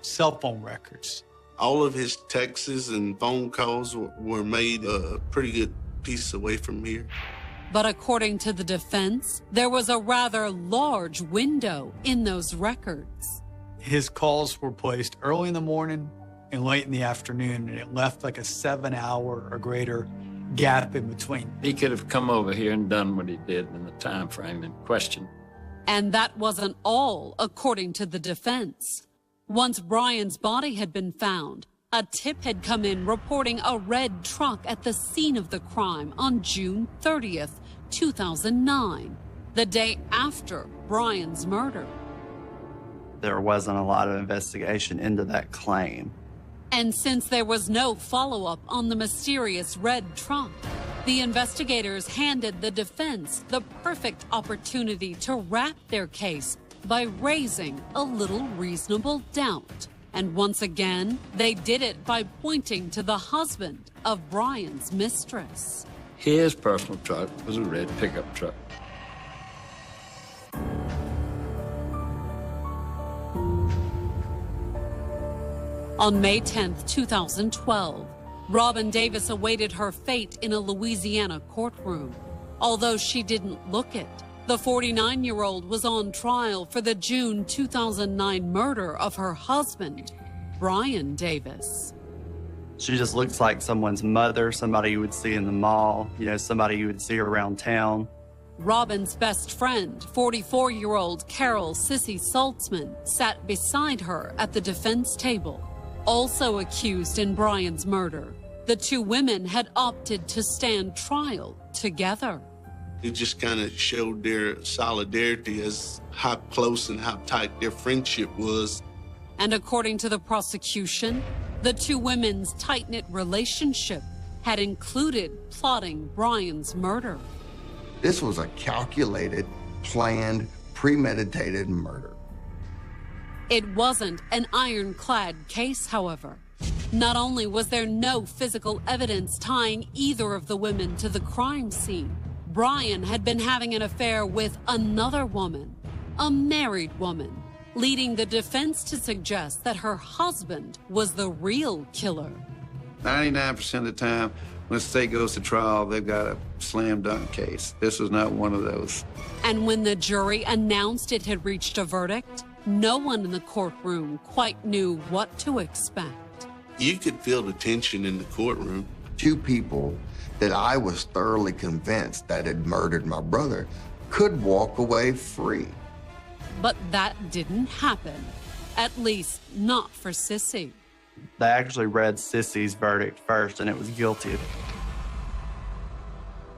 cell phone records. All of his texts and phone calls were made a pretty good piece away from here. But according to the defense, there was a rather large window in those records. His calls were placed early in the morning and late in the afternoon, and it left like a 7-hour or greater gap in between. He could have come over here and done what he did in the time frame in question. And that wasn't all, according to the defense. Once Brian's body had been found, a tip had come in reporting a red truck at the scene of the crime on June 30th, 2009, the day after Brian's murder. There wasn't a lot of investigation into that claim. And since there was no follow-up on the mysterious red truck, the investigators handed the defense the perfect opportunity to wrap their case by raising a little reasonable doubt. And once again, they did it by pointing to the husband of Brian's mistress. His personal truck was a red pickup truck. On May 10th, 2012, Robyn Davis awaited her fate in a Louisiana courtroom. Although she didn't look it, the 49-year-old was on trial for the June 2009 murder of her husband, Brian Davis. She just looks like someone's mother, somebody you would see in the mall, somebody you would see around town. Robyn's best friend, 44-year-old Carol Sissy Saltzman, sat beside her at the defense table. Also accused in Brian's murder, the two women had opted to stand trial together. It just kind of showed their solidarity as how close and how tight their friendship was. And according to the prosecution, the two women's tight-knit relationship had included plotting Brian's murder. This was a calculated, planned, premeditated murder. It wasn't an ironclad case, however. Not only was there no physical evidence tying either of the women to the crime scene, Brian had been having an affair with another woman, a married woman, leading the defense to suggest that her husband was the real killer. 99% of the time, when the state goes to trial, they've got a slam dunk case. This was not one of those. And when the jury announced it had reached a verdict, no one in the courtroom quite knew what to expect. You could feel the tension in the courtroom. Two people that I was thoroughly convinced that had murdered my brother could walk away free. But that didn't happen, at least not for Sissy. They actually read Sissy's verdict first, and it was guilty.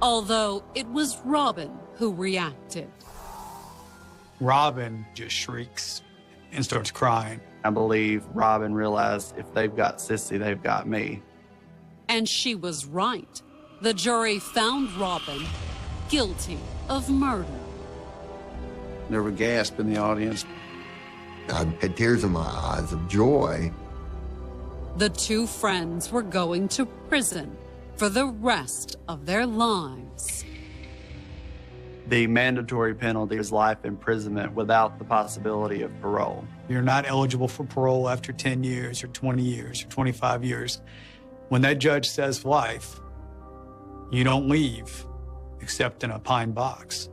Although it was Robyn who reacted. Robyn just shrieks and starts crying. I believe Robyn realized if they've got Sissy, they've got me. And she was right. The jury found Robyn guilty of murder. There were gasps in the audience. I had tears in my eyes of joy. The two friends were going to prison for the rest of their lives. The mandatory penalty is life imprisonment without the possibility of parole. You're not eligible for parole after 10 years or 20 years or 25 years. When that judge says life, you don't leave except in a pine box.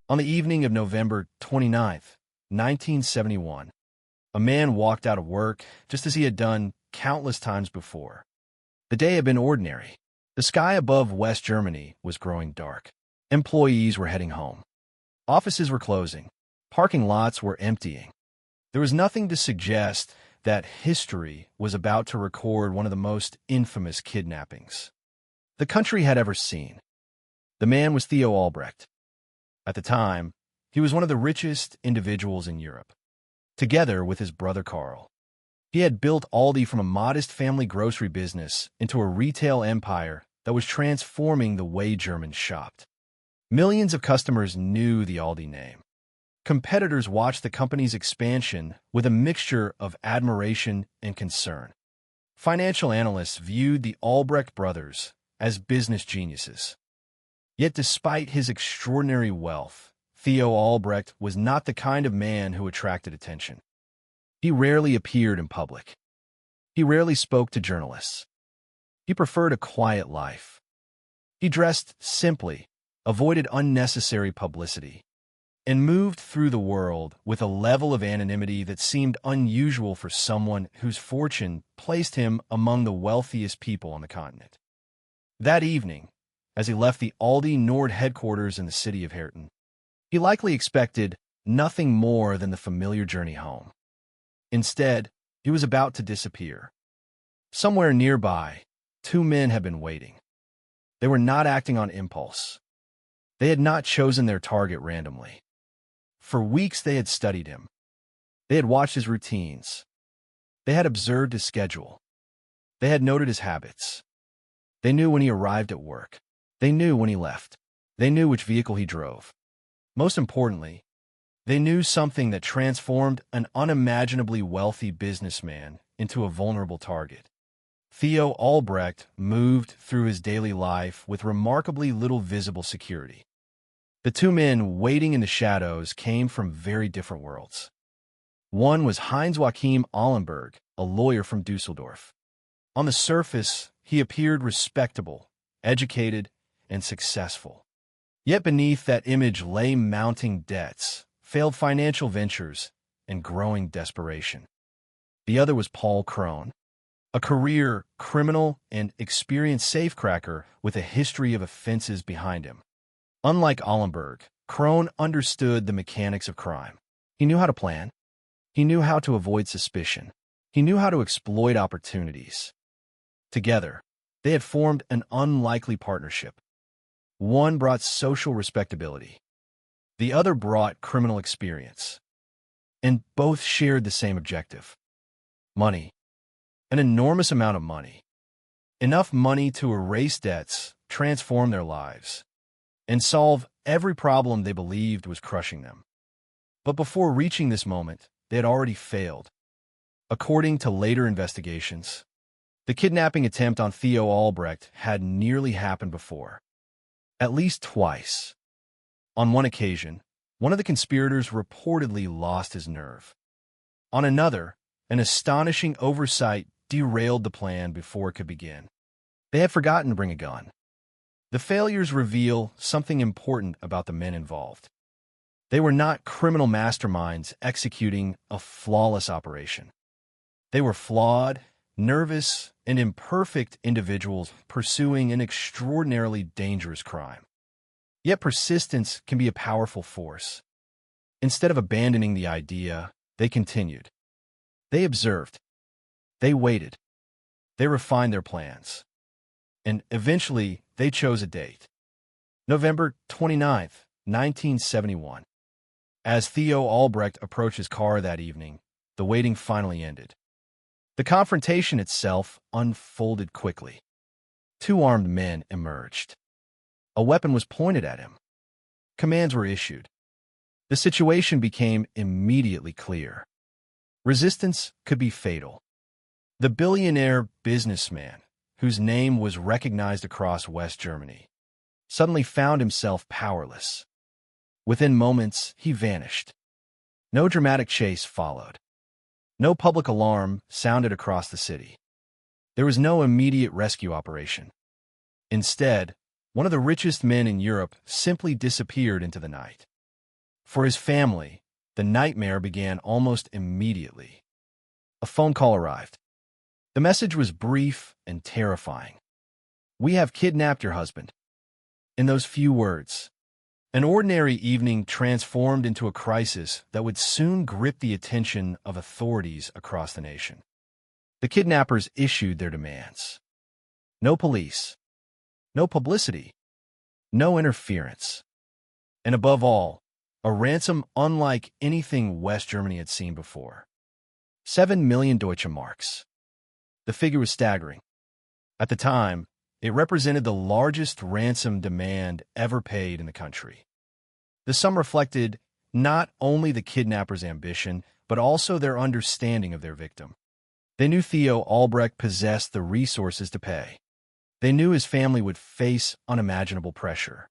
On the evening of November 29th, 1971, a man walked out of work just as he had done countless times before. The day had been ordinary. The sky above West Germany was growing dark. Employees were heading home. Offices were closing. Parking lots were emptying. There was nothing to suggest that history was about to record one of the most infamous kidnappings the country had ever seen. The man was Theo Albrecht. At the time, he was one of the richest individuals in Europe. Together with his brother Carl, he had built Aldi from a modest family grocery business into a retail empire that was transforming the way Germans shopped. Millions of customers knew the Aldi name. Competitors watched the company's expansion with a mixture of admiration and concern. Financial analysts viewed the Albrecht brothers as business geniuses. Yet despite his extraordinary wealth, Theo Albrecht was not the kind of man who attracted attention. He rarely appeared in public. He rarely spoke to journalists. He preferred a quiet life. He dressed simply, avoided unnecessary publicity, and moved through the world with a level of anonymity that seemed unusual for someone whose fortune placed him among the wealthiest people on the continent. That evening, as he left the Aldi Nord headquarters in the city of Herten, he likely expected nothing more than the familiar journey home. Instead, he was about to disappear. Somewhere nearby, two men had been waiting. They were not acting on impulse. They had not chosen their target randomly. For weeks they had studied him. They had watched his routines. They had observed his schedule. They had noted his habits. They knew when he arrived at work. They knew when he left. They knew which vehicle he drove. Most importantly, they knew something that transformed an unimaginably wealthy businessman into a vulnerable target. Theo Albrecht moved through his daily life with remarkably little visible security. The two men waiting in the shadows came from very different worlds. One was Heinz Joachim Ahlenberg, a lawyer from Dusseldorf. On the surface, he appeared respectable, educated, and successful. Yet beneath that image lay mounting debts, failed financial ventures, and growing desperation. The other was Paul Krohn, a career criminal and experienced safecracker with a history of offenses behind him. Unlike Ahlenberg, Krohn understood the mechanics of crime. He knew how to plan. He knew how to avoid suspicion. He knew how to exploit opportunities. Together, they had formed an unlikely partnership. One brought social respectability. The other brought criminal experience. And both shared the same objective: money. An enormous amount of money. Enough money to erase debts, transform their lives, and solve every problem they believed was crushing them. But before reaching this moment, they had already failed. According to later investigations, the kidnapping attempt on Theo Albrecht had nearly happened before. At least twice. On one occasion, one of the conspirators reportedly lost his nerve. On another, an astonishing oversight derailed the plan before it could begin. They had forgotten to bring a gun. The failures reveal something important about the men involved. They were not criminal masterminds executing a flawless operation. They were flawed, nervous, and imperfect individuals pursuing an extraordinarily dangerous crime. Yet persistence can be a powerful force. Instead of abandoning the idea, they continued. They observed. They waited. They refined their plans. And eventually, they chose a date. November 29th, 1971. As Theo Albrecht approached his car that evening, the waiting finally ended. The confrontation itself unfolded quickly. Two armed men emerged. A weapon was pointed at him. Commands were issued. The situation became immediately clear. Resistance could be fatal. The billionaire businessman, whose name was recognized across West Germany, suddenly found himself powerless. Within moments, he vanished. No dramatic chase followed. No public alarm sounded across the city. There was no immediate rescue operation. Instead, one of the richest men in Europe simply disappeared into the night. For his family, the nightmare began almost immediately. A phone call arrived. The message was brief and terrifying. "We have kidnapped your husband." In those few words, an ordinary evening transformed into a crisis that would soon grip the attention of authorities across the nation. The kidnappers issued their demands. No police, no publicity, no interference, and above all, a ransom unlike anything West Germany had seen before. 7 million Deutsche Marks. The figure was staggering. At the time, it represented the largest ransom demand ever paid in the country. The sum reflected not only the kidnappers' ambition, but also their understanding of their victim. They knew Theo Albrecht possessed the resources to pay. They knew his family would face unimaginable pressure.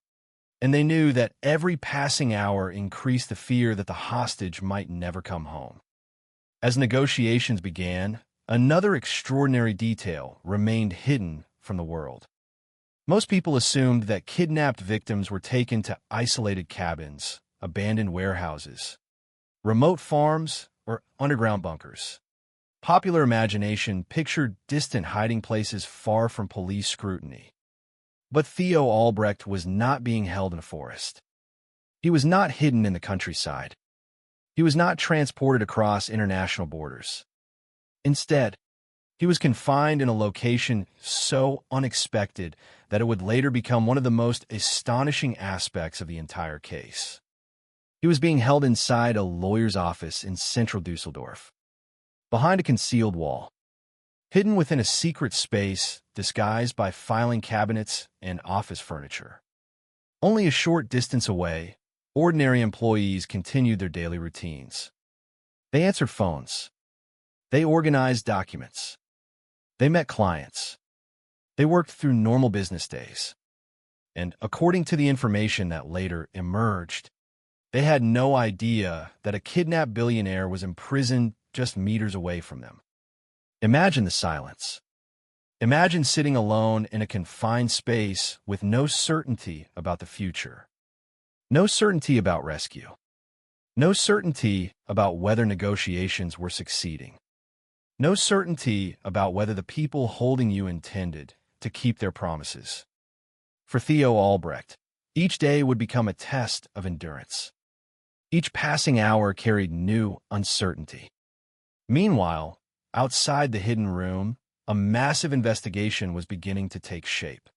And they knew that every passing hour increased the fear that the hostage might never come home. As negotiations began, another extraordinary detail remained hidden from the world. Most people assumed that kidnapped victims were taken to isolated cabins, abandoned warehouses, remote farms, or underground bunkers. Popular imagination pictured distant hiding places far from police scrutiny. But Theo Albrecht was not being held in a forest. He was not hidden in the countryside. He was not transported across international borders. Instead, he was confined in a location so unexpected that it would later become one of the most astonishing aspects of the entire case. He was being held inside a lawyer's office in central Dusseldorf, behind a concealed wall, hidden within a secret space disguised by filing cabinets and office furniture. Only a short distance away, ordinary employees continued their daily routines. They answered phones. They organized documents. They met clients. They worked through normal business days. And according to the information that later emerged, they had no idea that a kidnapped billionaire was imprisoned just meters away from them. Imagine the silence. Imagine sitting alone in a confined space with no certainty about the future. No certainty about rescue. No certainty about whether negotiations were succeeding. No certainty about whether the people holding you intended to keep their promises. For Theo Albrecht, each day would become a test of endurance. Each passing hour carried new uncertainty. Meanwhile, outside the hidden room, a massive investigation was beginning to take shape.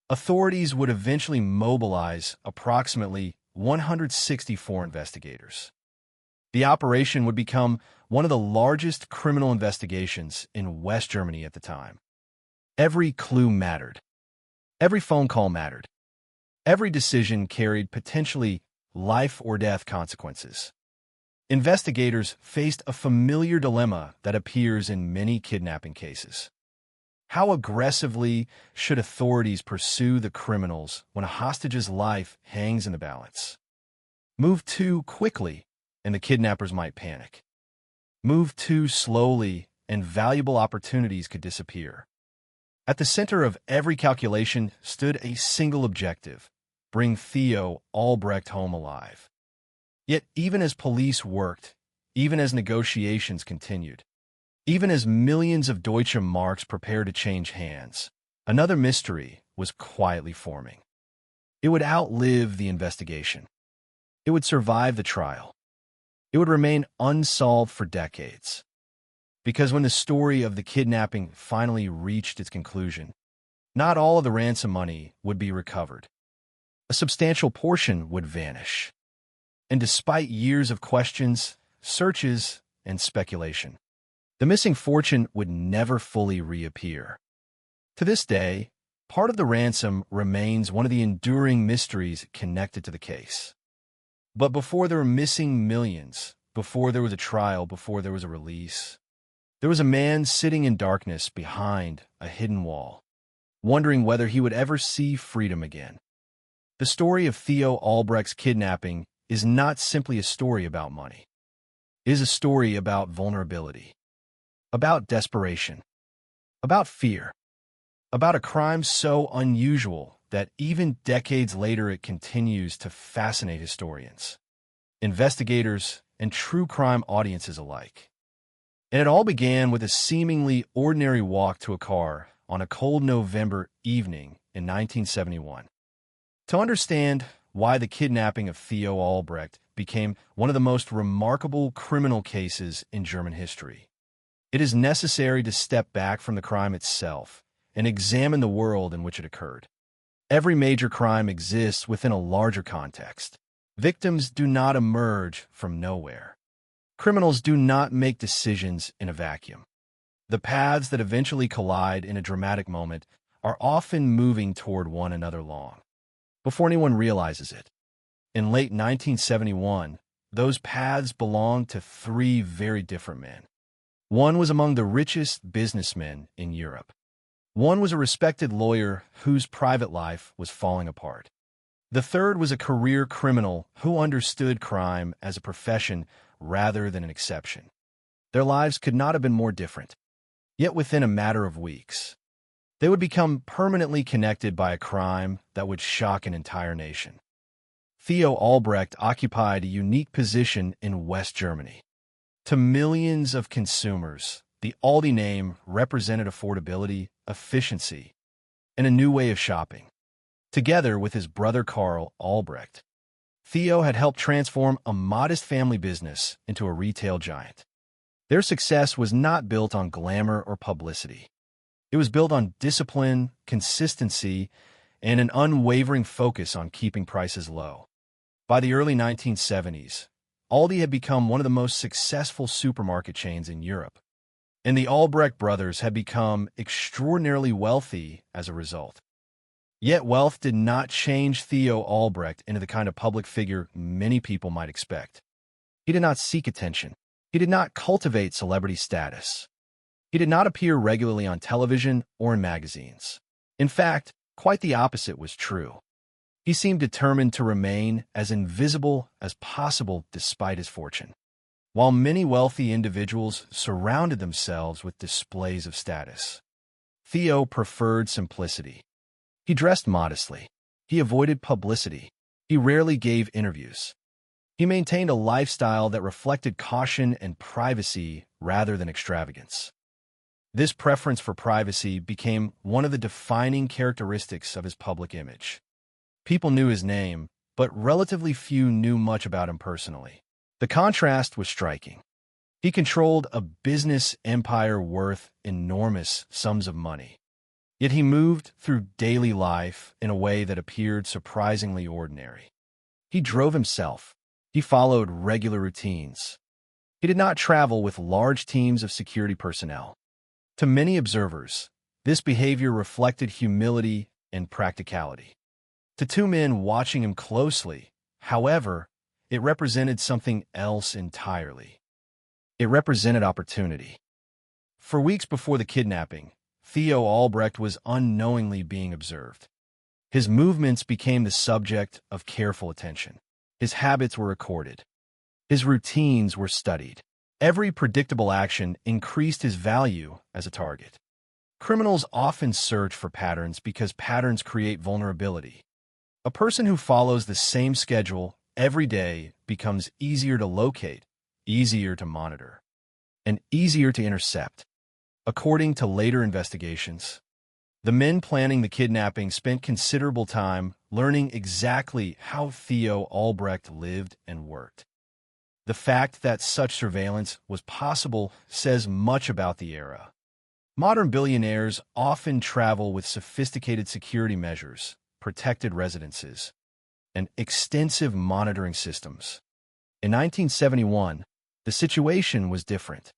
Authorities would eventually mobilize approximately 164 investigators. The operation would become one of the largest criminal investigations in West Germany at the time. Every clue mattered. Every phone call mattered. Every decision carried potentially life or death consequences. Investigators faced a familiar dilemma that appears in many kidnapping cases. How aggressively should authorities pursue the criminals when a hostage's life hangs in the balance? Move too quickly, and the kidnappers might panic. Move too slowly, and valuable opportunities could disappear. At the center of every calculation stood a single objective: bring Theo Albrecht home alive. Yet even as police worked, even as negotiations continued, even as millions of Deutsche Marks prepared to change hands, another mystery was quietly forming. It would outlive the investigation. It would survive the trial. it would remain unsolved for decades. Because when the story of the kidnapping finally reached its conclusion, not all of the ransom money would be recovered. A substantial portion would vanish. And despite years of questions, searches, and speculation, the missing fortune would never fully reappear. To this day, part of the ransom remains one of the enduring mysteries connected to the case. But before there were missing millions, before there was a trial, before there was a release, there was a man sitting in darkness behind a hidden wall, wondering whether he would ever see freedom again. The story of Theo Albrecht's kidnapping is not simply a story about money. It is a story about vulnerability, about desperation, about fear, about a crime so unusual that even decades later it continues to fascinate historians, investigators, and true crime audiences alike. And it all began with a seemingly ordinary walk to a car on a cold November evening in 1971. To understand why the kidnapping of Theo Albrecht became one of the most remarkable criminal cases in German history, it is necessary to step back from the crime itself and examine the world in which it occurred. Every major crime exists within a larger context. Victims do not emerge from nowhere. Criminals do not make decisions in a vacuum. The paths that eventually collide in a dramatic moment are often moving toward one another long before anyone realizes it. In late 1971, those paths belonged to three very different men. One was among the richest businessmen in Europe. One was a respected lawyer whose private life was falling apart. The third was a career criminal who understood crime as a profession rather than an exception. Their lives could not have been more different. Yet within a matter of weeks, they would become permanently connected by a crime that would shock an entire nation. Theo Albrecht occupied a unique position in West Germany. To millions of consumers, the Aldi name represented affordability, efficiency, and a new way of shopping. Together with his brother Karl Albrecht, Theo had helped transform a modest family business into a retail giant. Their success was not built on glamour or publicity. It was built on discipline, consistency, and an unwavering focus on keeping prices low. By the early 1970s, Aldi had become one of the most successful supermarket chains in Europe, and the Albrecht brothers had become extraordinarily wealthy as a result. Yet wealth did not change Theo Albrecht into the kind of public figure many people might expect. He did not seek attention. He did not cultivate celebrity status. He did not appear regularly on television or in magazines. In fact, quite the opposite was true. He seemed determined to remain as invisible as possible despite his fortune. While many wealthy individuals surrounded themselves with displays of status, Theo preferred simplicity. He dressed modestly. He avoided publicity. He rarely gave interviews. He maintained a lifestyle that reflected caution and privacy rather than extravagance. This preference for privacy became one of the defining characteristics of his public image. People knew his name, but relatively few knew much about him personally. The contrast was striking. He controlled a business empire worth enormous sums of money. Yet he moved through daily life in a way that appeared surprisingly ordinary. He drove himself. He followed regular routines. He did not travel with large teams of security personnel. To many observers, this behavior reflected humility and practicality. To two men watching him closely, however, it represented something else entirely. It represented opportunity. For weeks before the kidnapping, Theo Albrecht was unknowingly being observed. His movements became the subject of careful attention. His habits were recorded. His routines were studied. Every predictable action increased his value as a target. Criminals often search for patterns because patterns create vulnerability. A person who follows the same schedule every day becomes easier to locate, easier to monitor, and easier to intercept. According to later investigations, the men planning the kidnapping spent considerable time learning exactly how Theo Albrecht lived and worked. The fact that such surveillance was possible says much about the era. Modern billionaires often travel with sophisticated security measures, protected residences, and extensive monitoring systems. In 1971, the situation was different.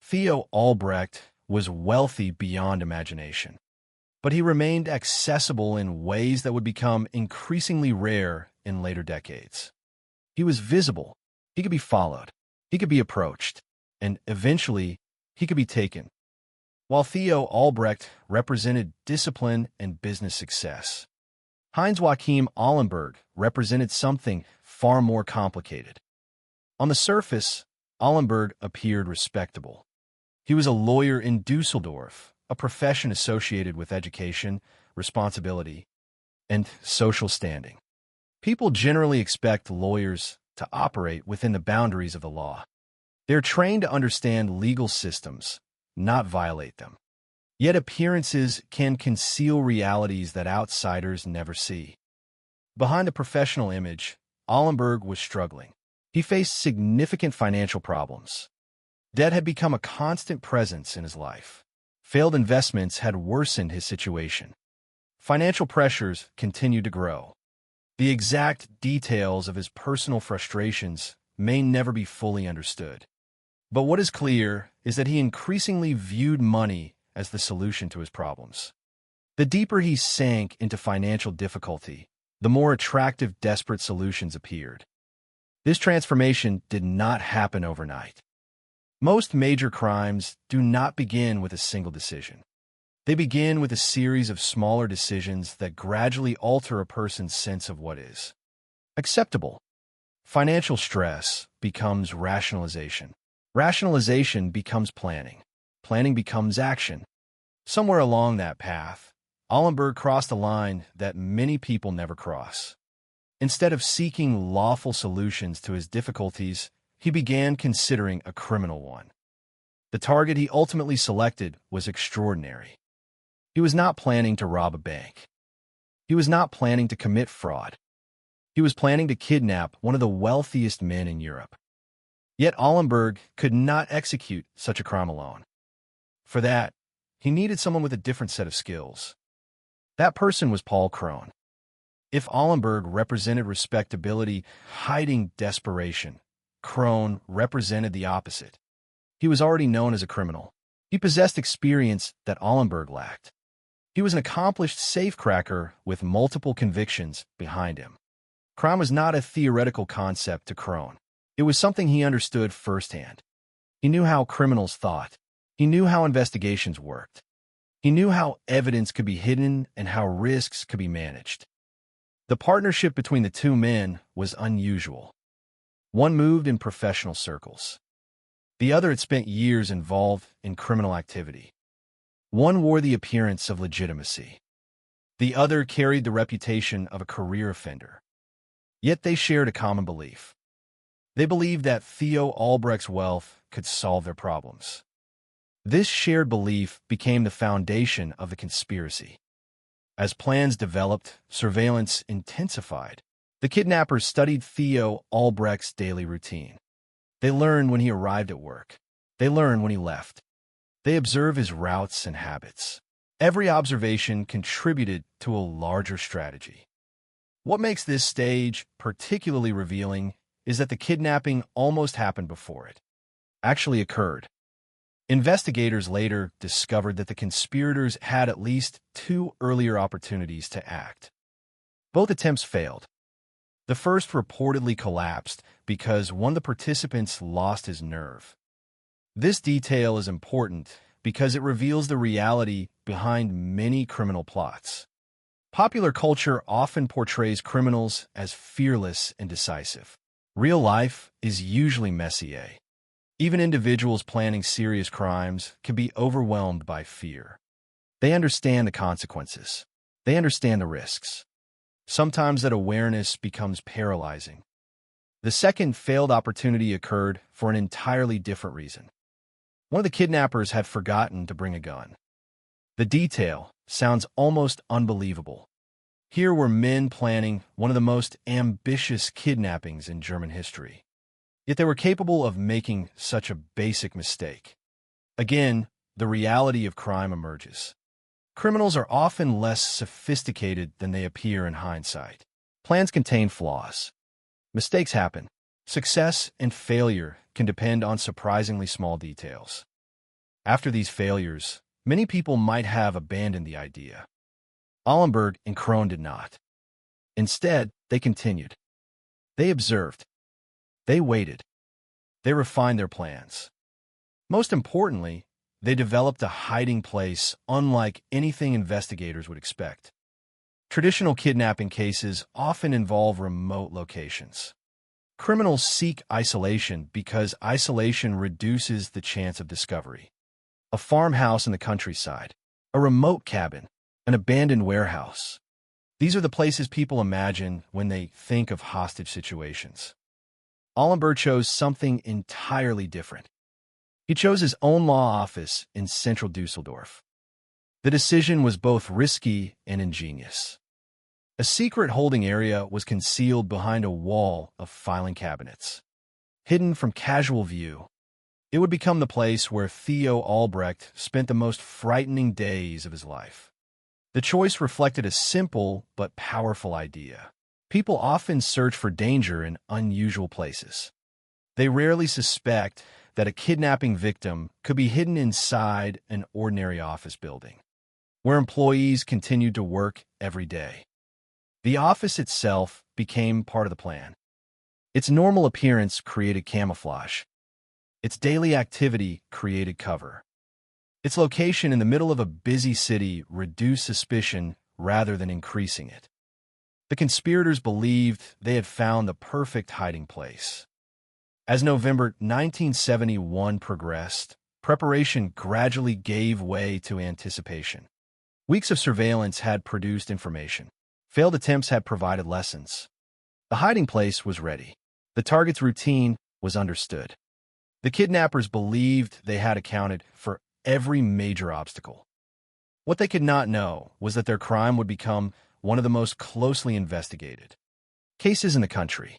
Theo Albrecht was wealthy beyond imagination, but he remained accessible in ways that would become increasingly rare in later decades. He was visible, he could be followed, he could be approached, and eventually he could be taken. While Theo Albrecht represented discipline and business success, Heinz Joachim Allenberg represented something far more complicated. On the surface, Allenberg appeared respectable. He was a lawyer in Dusseldorf, a profession associated with education, responsibility, and social standing. People generally expect lawyers to operate within the boundaries of the law. They're trained to understand legal systems, not violate them. Yet appearances can conceal realities that outsiders never see. Behind the professional image, Allenberg was struggling. He faced significant financial problems. Debt had become a constant presence in his life. Failed investments had worsened his situation. Financial pressures continued to grow. The exact details of his personal frustrations may never be fully understood. But what is clear is that he increasingly viewed money as the solution to his problems. The deeper he sank into financial difficulty, the more attractive, desperate solutions appeared. This transformation did not happen overnight. Most major crimes do not begin with a single decision. They begin with a series of smaller decisions that gradually alter a person's sense of what is acceptable. Financial stress becomes rationalization. Rationalization becomes planning. Planning becomes action. Somewhere along that path, Allenberg crossed a line that many people never cross. Instead of seeking lawful solutions to his difficulties, he began considering a criminal one. The target he ultimately selected was extraordinary. He was not planning to rob a bank. He was not planning to commit fraud. He was planning to kidnap one of the wealthiest men in Europe. Yet Allenberg could not execute such a crime alone. For that, he needed someone with a different set of skills. That person was Paul Krohn. If Allenberg represented respectability hiding desperation, Krohn represented the opposite. He was already known as a criminal. He possessed experience that Allenberg lacked. He was an accomplished safecracker with multiple convictions behind him. Crime was not a theoretical concept to Krohn. It was something he understood firsthand. He knew how criminals thought. He knew how investigations worked. He knew how evidence could be hidden and how risks could be managed. The partnership between the two men was unusual. One moved in professional circles. The other had spent years involved in criminal activity. One wore the appearance of legitimacy. The other carried the reputation of a career offender. Yet they shared a common belief. They believed that Theo Albrecht's wealth could solve their problems. This shared belief became the foundation of the conspiracy. As plans developed, surveillance intensified. The kidnappers studied Theo Albrecht's daily routine. They learned when he arrived at work. They learned when he left. They observed his routes and habits. Every observation contributed to a larger strategy. What makes this stage particularly revealing is that the kidnapping almost happened before it actually occurred. Investigators later discovered that the conspirators had at least 2 earlier opportunities to act. Both attempts failed. The first reportedly collapsed because one of the participants lost his nerve. This detail is important because it reveals the reality behind many criminal plots. Popular culture often portrays criminals as fearless and decisive. Real life is usually messy. Even individuals planning serious crimes can be overwhelmed by fear. They understand the consequences. They understand the risks. Sometimes that awareness becomes paralyzing. The second failed opportunity occurred for an entirely different reason. One of the kidnappers had forgotten to bring a gun. The detail sounds almost unbelievable. Here were men planning one of the most ambitious kidnappings in German history. Yet they were capable of making such a basic mistake. Again, the reality of crime emerges. Criminals are often less sophisticated than they appear in hindsight. Plans contain flaws. Mistakes happen. Success and failure can depend on surprisingly small details. After these failures, many people might have abandoned the idea. Allenberg and Crone did not. Instead, they continued. They observed. They waited. They refined their plans. Most importantly, they developed a hiding place unlike anything investigators would expect. Traditional kidnapping cases often involve remote locations. Criminals seek isolation because isolation reduces the chance of discovery. A farmhouse in the countryside, a remote cabin, an abandoned warehouse. These are the places people imagine when they think of hostage situations. Allenberg chose something entirely different. He chose his own law office in central Dusseldorf. The decision was both risky and ingenious. A secret holding area was concealed behind a wall of filing cabinets. Hidden from casual view, it would become the place where Theo Albrecht spent the most frightening days of his life. The choice reflected a simple but powerful idea. People often search for danger in unusual places. They rarely suspect that a kidnapping victim could be hidden inside an ordinary office building, where employees continued to work every day. The office itself became part of the plan. Its normal appearance created camouflage. Its daily activity created cover. Its location in the middle of a busy city reduced suspicion rather than increasing it. The conspirators believed they had found the perfect hiding place. As November 1971 progressed, preparation gradually gave way to anticipation. Weeks of surveillance had produced information. Failed attempts had provided lessons. The hiding place was ready. The target's routine was understood. The kidnappers believed they had accounted for every major obstacle. What they could not know was that their crime would become one of the most closely investigated cases in the country.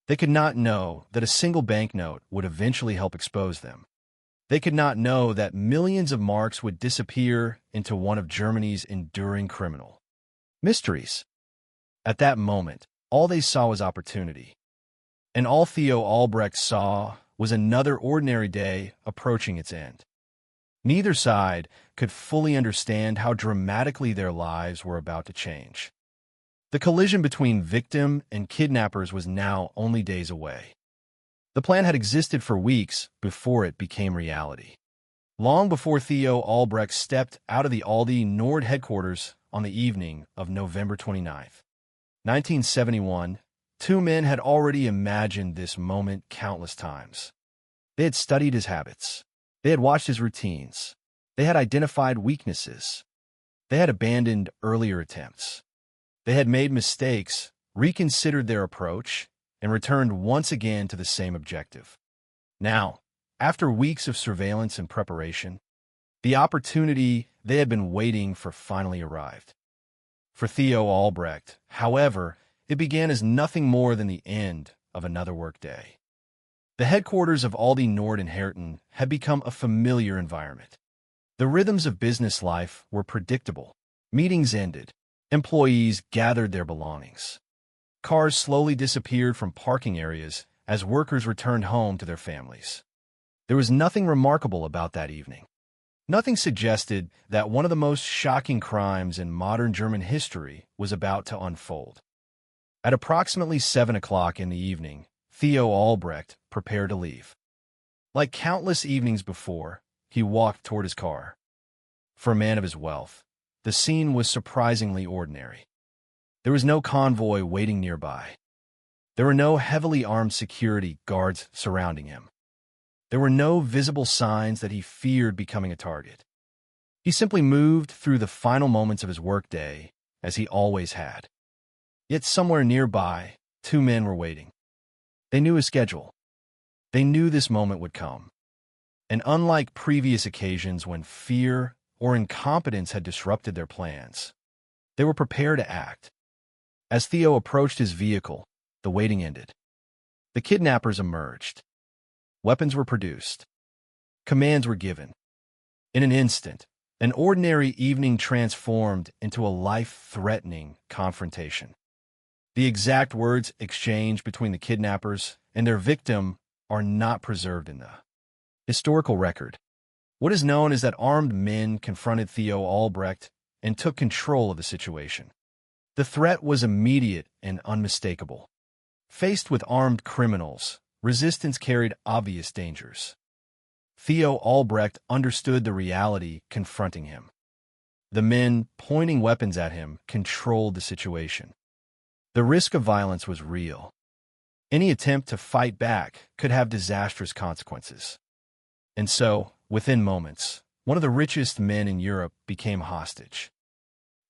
They could not know that a single banknote would eventually help expose them. They could not know that millions of marks would disappear into one of Germany's enduring criminal mysteries. At that moment, all they saw was opportunity. And all Theo Albrecht saw was another ordinary day approaching its end. Neither side could fully understand how dramatically their lives were about to change. The collision between victim and kidnappers was now only days away. The plan had existed for weeks before it became reality. Long before Theo Albrecht stepped out of the Aldi Nord headquarters on the evening of November 29th, 1971, two men had already imagined this moment countless times. They had studied his habits. They had watched his routines. They had identified weaknesses. They had abandoned earlier attempts. They had made mistakes, reconsidered their approach, and returned once again to the same objective. Now, after weeks of surveillance and preparation, the opportunity they had been waiting for finally arrived. For Theo Albrecht, however, it began as nothing more than the end of another workday. The headquarters of Aldi Nord in Herten had become a familiar environment. The rhythms of business life were predictable. Meetings ended. Employees gathered their belongings. Cars slowly disappeared from parking areas as workers returned home to their families. There was nothing remarkable about that evening. Nothing suggested that one of the most shocking crimes in modern German history was about to unfold. At approximately 7 o'clock in the evening, Theo Albrecht prepared to leave. Like countless evenings before, he walked toward his car. For a man of his wealth, the scene was surprisingly ordinary. There was no convoy waiting nearby. There were no heavily armed security guards surrounding him. There were no visible signs that he feared becoming a target. He simply moved through the final moments of his workday, as he always had. Yet somewhere nearby, two men were waiting. They knew his schedule. They knew this moment would come. And unlike previous occasions when fear or incompetence had disrupted their plans, they were prepared to act. As Theo approached his vehicle, the waiting ended. The kidnappers emerged. Weapons were produced. Commands were given. In an instant, an ordinary evening transformed into a life-threatening confrontation. The exact words exchanged between the kidnappers and their victim are not preserved in the historical record. What is known is that armed men confronted Theo Albrecht and took control of the situation. The threat was immediate and unmistakable. Faced with armed criminals, resistance carried obvious dangers. Theo Albrecht understood the reality confronting him. The men pointing weapons at him controlled the situation. The risk of violence was real. Any attempt to fight back could have disastrous consequences. And so, within moments, one of the richest men in Europe became hostage.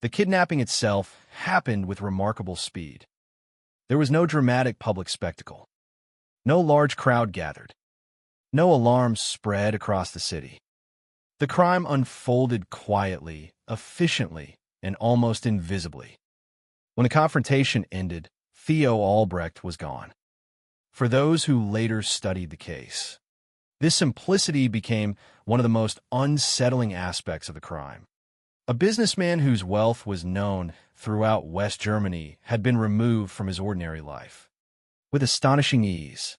The kidnapping itself happened with remarkable speed. There was no dramatic public spectacle. No large crowd gathered. No alarms spread across the city. The crime unfolded quietly, efficiently, and almost invisibly. When the confrontation ended, Theo Albrecht was gone. For those who later studied the case, this simplicity became one of the most unsettling aspects of the crime. A businessman whose wealth was known throughout West Germany had been removed from his ordinary life with astonishing ease.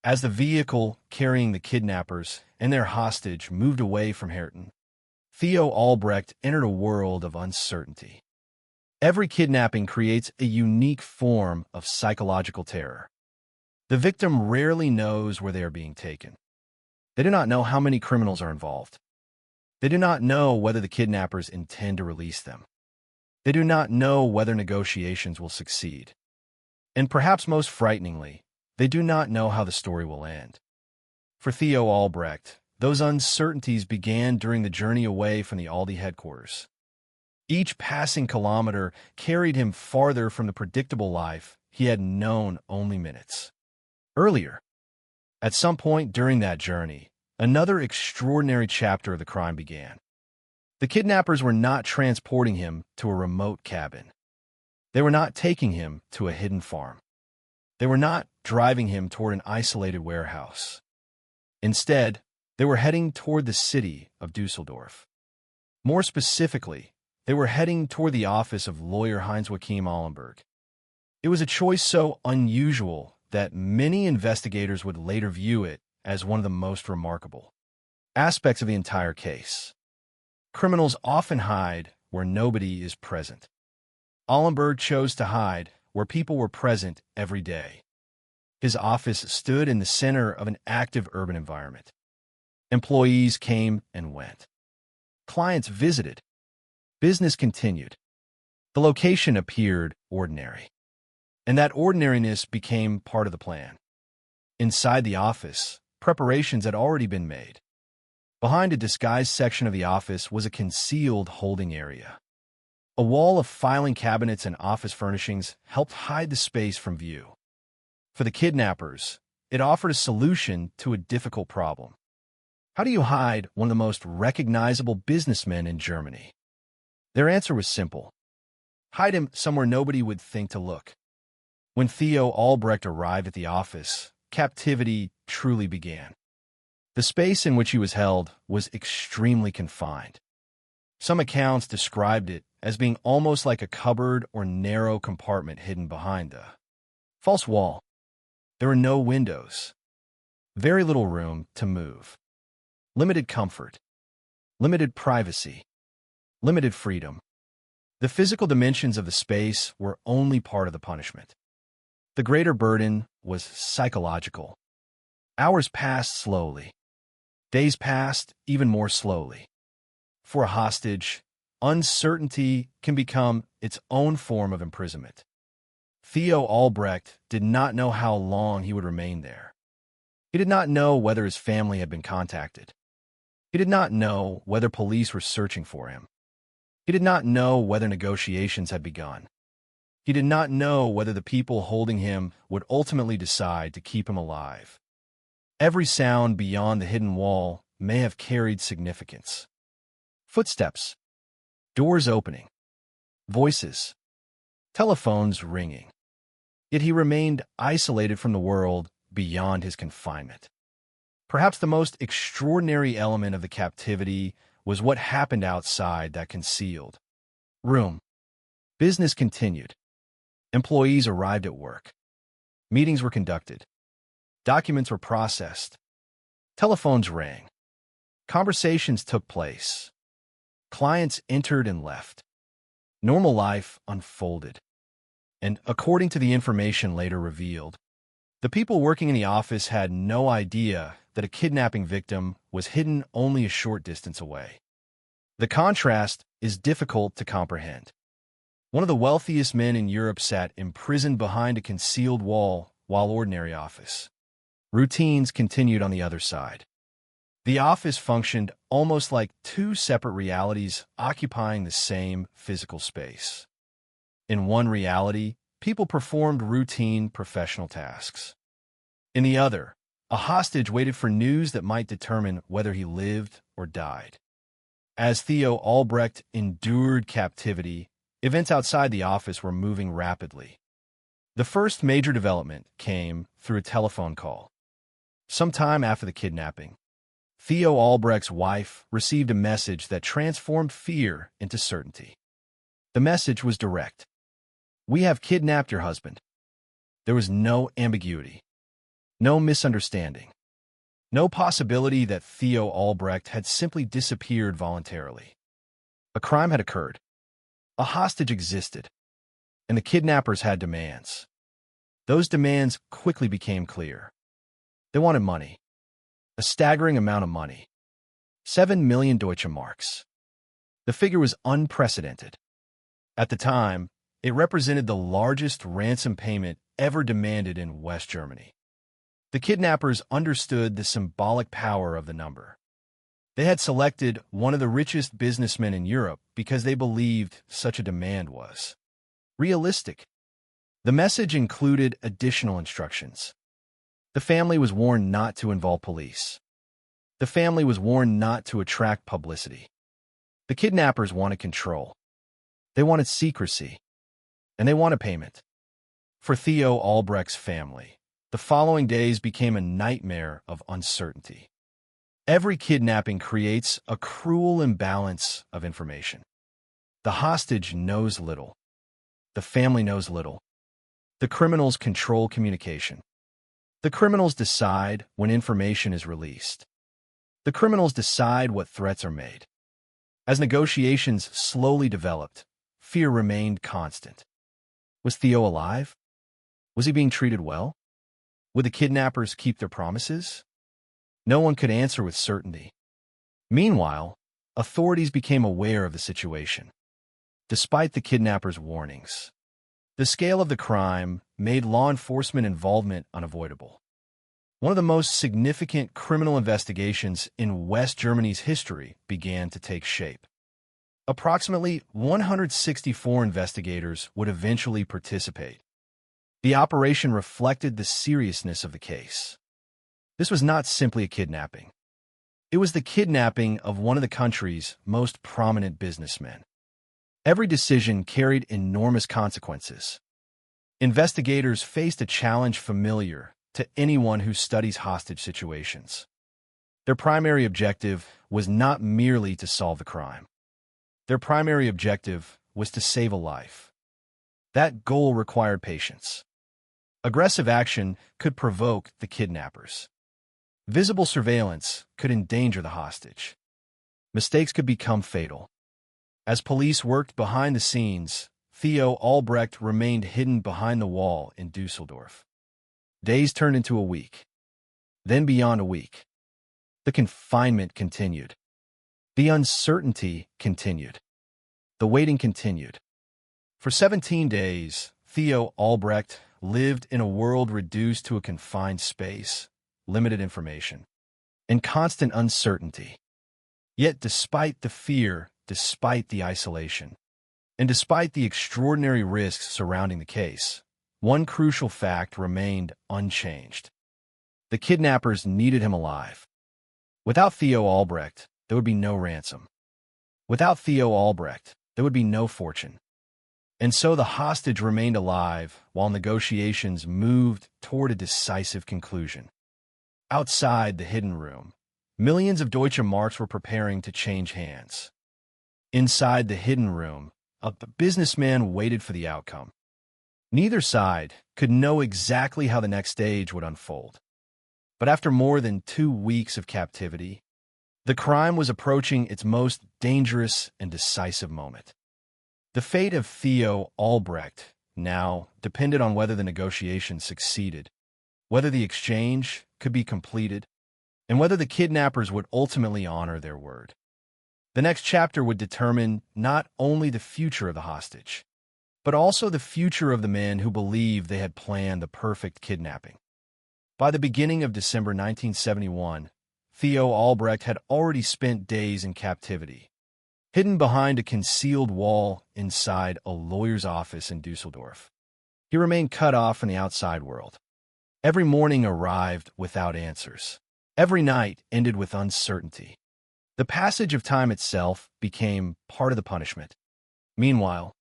As the vehicle carrying the kidnappers and their hostage moved away from Herten, Theo Albrecht entered a world of uncertainty. Every kidnapping creates a unique form of psychological terror. The victim rarely knows where they are being taken. They do not know how many criminals are involved. They do not know whether the kidnappers intend to release them. They do not know whether negotiations will succeed. And perhaps most frighteningly, they do not know how the story will end. For Theo Albrecht, those uncertainties began during the journey away from the Aldi headquarters. Each passing kilometer carried him farther from the predictable life he had known only minutes earlier. At some point during that journey, another extraordinary chapter of the crime began. The kidnappers were not transporting him to a remote cabin. They were not taking him to a hidden farm. They were not driving him toward an isolated warehouse. Instead, they were heading toward the city of Dusseldorf. More specifically, they were heading toward the office of lawyer Heinz-Joachim Allenberg. It was a choice so unusual that many investigators would later view it as one of the most remarkable aspects of the entire case. Criminals often hide where nobody is present. Allenberg chose to hide where people were present every day. His office stood in the center of an active urban environment. Employees came and went. Clients visited. Business continued. The location appeared ordinary. And that ordinariness became part of the plan. Inside the office, preparations had already been made. Behind a disguised section of the office was a concealed holding area. A wall of filing cabinets and office furnishings helped hide the space from view. For the kidnappers, it offered a solution to a difficult problem. How do you hide one of the most recognizable businessmen in Germany? Their answer was simple. Hide him somewhere nobody would think to look. When Theo Albrecht arrived at the office, captivity truly began. The space in which he was held was extremely confined. Some accounts described it as being almost like a cupboard or narrow compartment hidden behind a false wall. There were no windows, very little room to move, limited comfort, limited privacy, limited freedom. The physical dimensions of the space were only part of the punishment. The greater burden was psychological. Hours passed slowly. Days passed even more slowly. For a hostage, uncertainty can become its own form of imprisonment. Theo Albrecht did not know how long he would remain there. He did not know whether his family had been contacted. He did not know whether police were searching for him. He did not know whether negotiations had begun. He did not know whether the people holding him would ultimately decide to keep him alive. Every sound beyond the hidden wall may have carried significance. Footsteps, doors opening, voices, telephones ringing. Yet he remained isolated from the world beyond his confinement. Perhaps the most extraordinary element of the captivity was what happened outside that concealed room. Business continued. Employees arrived at work. Meetings were conducted. Documents were processed. Telephones rang. Conversations took place. Clients entered and left. Normal life unfolded. And according to the information later revealed, the people working in the office had no idea that a kidnapping victim was hidden only a short distance away. The contrast is difficult to comprehend. One of the wealthiest men in Europe sat imprisoned behind a concealed wall while ordinary office. Routines continued on the other side. The office functioned almost like two separate realities occupying the same physical space. In one reality, people performed routine professional tasks. In the other, a hostage waited for news that might determine whether he lived or died. As Theo Albrecht endured captivity, events outside the office were moving rapidly. The first major development came through a telephone call. Sometime after the kidnapping, Theo Albrecht's wife received a message that transformed fear into certainty. The message was direct. "We have kidnapped your husband." There was no ambiguity, no misunderstanding, no possibility that Theo Albrecht had simply disappeared voluntarily. A crime had occurred. A hostage existed, and the kidnappers had demands. Those demands quickly became clear. They wanted money, a staggering amount of money, 7 million Deutsche Marks. The figure was unprecedented. At the time, it represented the largest ransom payment ever demanded in West Germany. The kidnappers understood the symbolic power of the number. They had selected one of the richest businessmen in Europe because they believed such a demand was realistic. The message included additional instructions. The family was warned not to involve police. The family was warned not to attract publicity. The kidnappers wanted control. They wanted secrecy. And they wanted payment. For Theo Albrecht's family, the following days became a nightmare of uncertainty. Every kidnapping creates a cruel imbalance of information. The hostage knows little. The family knows little. The criminals control communication. The criminals decide when information is released. The criminals decide what threats are made. As negotiations slowly developed, fear remained constant. Was Theo alive? Was he being treated well? Would the kidnappers keep their promises? No one could answer with certainty. Meanwhile, authorities became aware of the situation. Despite the kidnappers' warnings, the scale of the crime made law enforcement involvement unavoidable. One of the most significant criminal investigations in West Germany's history began to take shape. Approximately 164 investigators would eventually participate. The operation reflected the seriousness of the case. This was not simply a kidnapping. It was the kidnapping of one of the country's most prominent businessmen. Every decision carried enormous consequences. Investigators faced a challenge familiar to anyone who studies hostage situations. Their primary objective was not merely to solve the crime. Their primary objective was to save a life. That goal required patience. Aggressive action could provoke the kidnappers. Visible surveillance could endanger the hostage. Mistakes could become fatal. As police worked behind the scenes, Theo Albrecht remained hidden behind the wall in Dusseldorf. Days turned into a week, then beyond a week. The confinement continued. The uncertainty continued. The waiting continued. For 17 days, Theo Albrecht lived in a world reduced to a confined space, limited information, and constant uncertainty. Yet despite the fear, despite the isolation, and despite the extraordinary risks surrounding the case, one crucial fact remained unchanged. The kidnappers needed him alive. Without Theo Albrecht, there would be no ransom. Without Theo Albrecht, there would be no fortune. And so the hostage remained alive while negotiations moved toward a decisive conclusion. Outside the hidden room, millions of Deutsche Marks were preparing to change hands. Inside the hidden room, a businessman waited for the outcome. Neither side could know exactly how the next stage would unfold. But after more than 2 weeks of captivity, the crime was approaching its most dangerous and decisive moment. The fate of Theo Albrecht now depended on whether the negotiations succeeded, whether the exchange could be completed, and whether the kidnappers would ultimately honor their word. The next chapter would determine not only the future of the hostage, but also the future of the men who believed they had planned the perfect kidnapping. By the beginning of December 1971, Theo Albrecht had already spent days in captivity, hidden behind a concealed wall inside a lawyer's office in Dusseldorf. He remained cut off from the outside world. Every morning arrived without answers. Every night ended with uncertainty. The passage of time itself became part of the punishment. Meanwhile,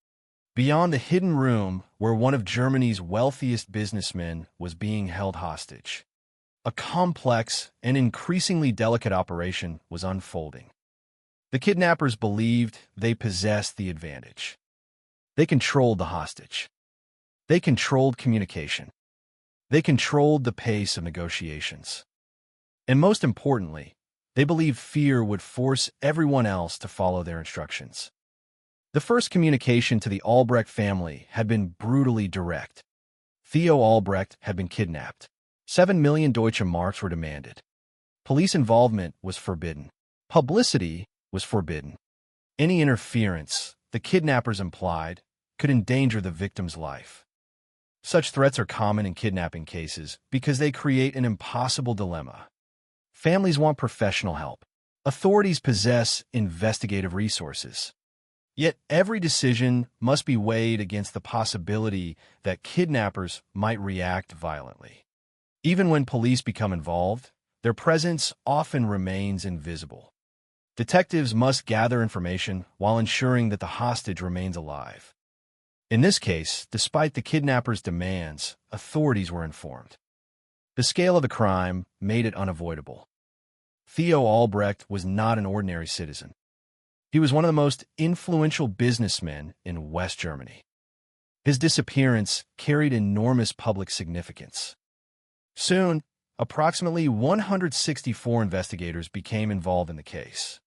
beyond the hidden room where one of Germany's wealthiest businessmen was being held hostage, a complex and increasingly delicate operation was unfolding. The kidnappers believed they possessed the advantage. They controlled the hostage. They controlled communication. They controlled the pace of negotiations. And most importantly, they believed fear would force everyone else to follow their instructions. The first communication to the Albrecht family had been brutally direct. Theo Albrecht had been kidnapped. 7 million Deutsche Marks were demanded. Police involvement was forbidden. Publicity was forbidden. Any interference, the kidnappers implied, could endanger the victim's life. Such threats are common in kidnapping cases because they create an impossible dilemma. Families want professional help. Authorities possess investigative resources. Yet every decision must be weighed against the possibility that kidnappers might react violently. Even when police become involved, their presence often remains invisible. Detectives must gather information while ensuring that the hostage remains alive. In this case, despite the kidnappers' demands, authorities were informed. The scale of the crime made it unavoidable. Theo Albrecht was not an ordinary citizen. He was one of the most influential businessmen in West Germany. His disappearance carried enormous public significance. Soon, approximately 164 investigators became involved in the case.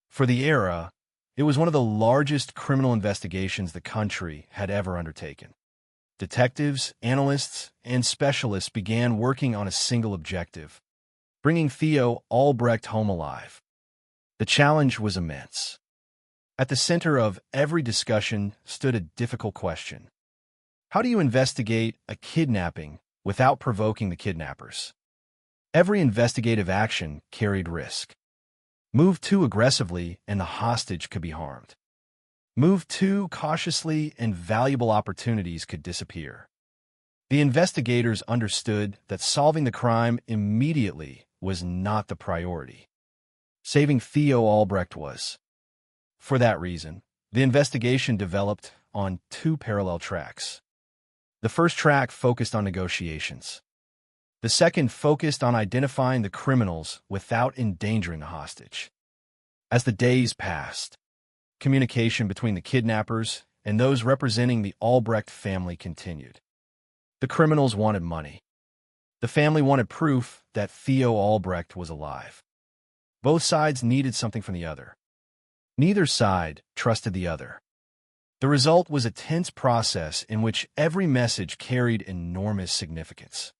For the era, it was one of the largest criminal investigations the country had ever undertaken. Detectives, analysts, and specialists began working on a single objective: bringing Theo Albrecht home alive. The challenge was immense. At the center of every discussion stood a difficult question. How do you investigate a kidnapping without provoking the kidnappers? Every investigative action carried risk. Move too aggressively and the hostage could be harmed. Move too cautiously and valuable opportunities could disappear. The investigators understood that solving the crime immediately was not the priority. Saving Theo Albrecht was. For that reason, the investigation developed on 2 parallel tracks. The first track focused on negotiations. The second focused on identifying the criminals without endangering the hostage. As the days passed, communication between the kidnappers and those representing the Albrecht family continued. The criminals wanted money. The family wanted proof that Theo Albrecht was alive. Both sides needed something from the other. Neither side trusted the other. The result was a tense process in which every message carried enormous significance.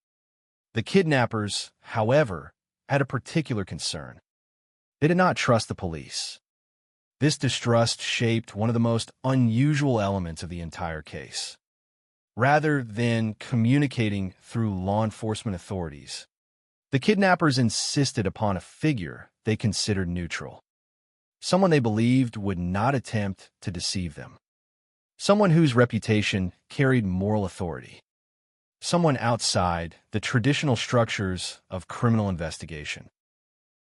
The kidnappers, however, had a particular concern. They did not trust the police. This distrust shaped one of the most unusual elements of the entire case. Rather than communicating through law enforcement authorities, the kidnappers insisted upon a figure they considered neutral. Someone they believed would not attempt to deceive them. Someone whose reputation carried moral authority. Someone outside the traditional structures of criminal investigation.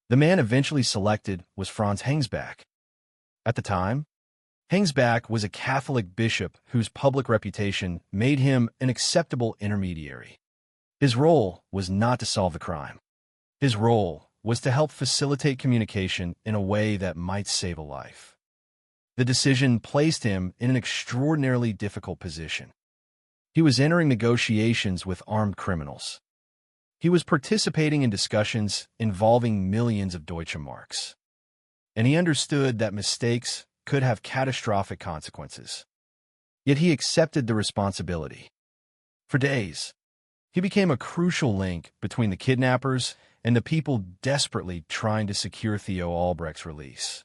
The man eventually selected was Franz Hengsbach. At the time, Hengsbach was a Catholic bishop whose public reputation made him an acceptable intermediary. His role was not to solve the crime. His role was to help facilitate communication in a way that might save a life. The decision placed him in an extraordinarily difficult position. He was entering negotiations with armed criminals. He was participating in discussions involving millions of Deutsche Marks. And he understood that mistakes could have catastrophic consequences. Yet he accepted the responsibility. For days, he became a crucial link between the kidnappers and the people desperately trying to secure Theo Albrecht's release.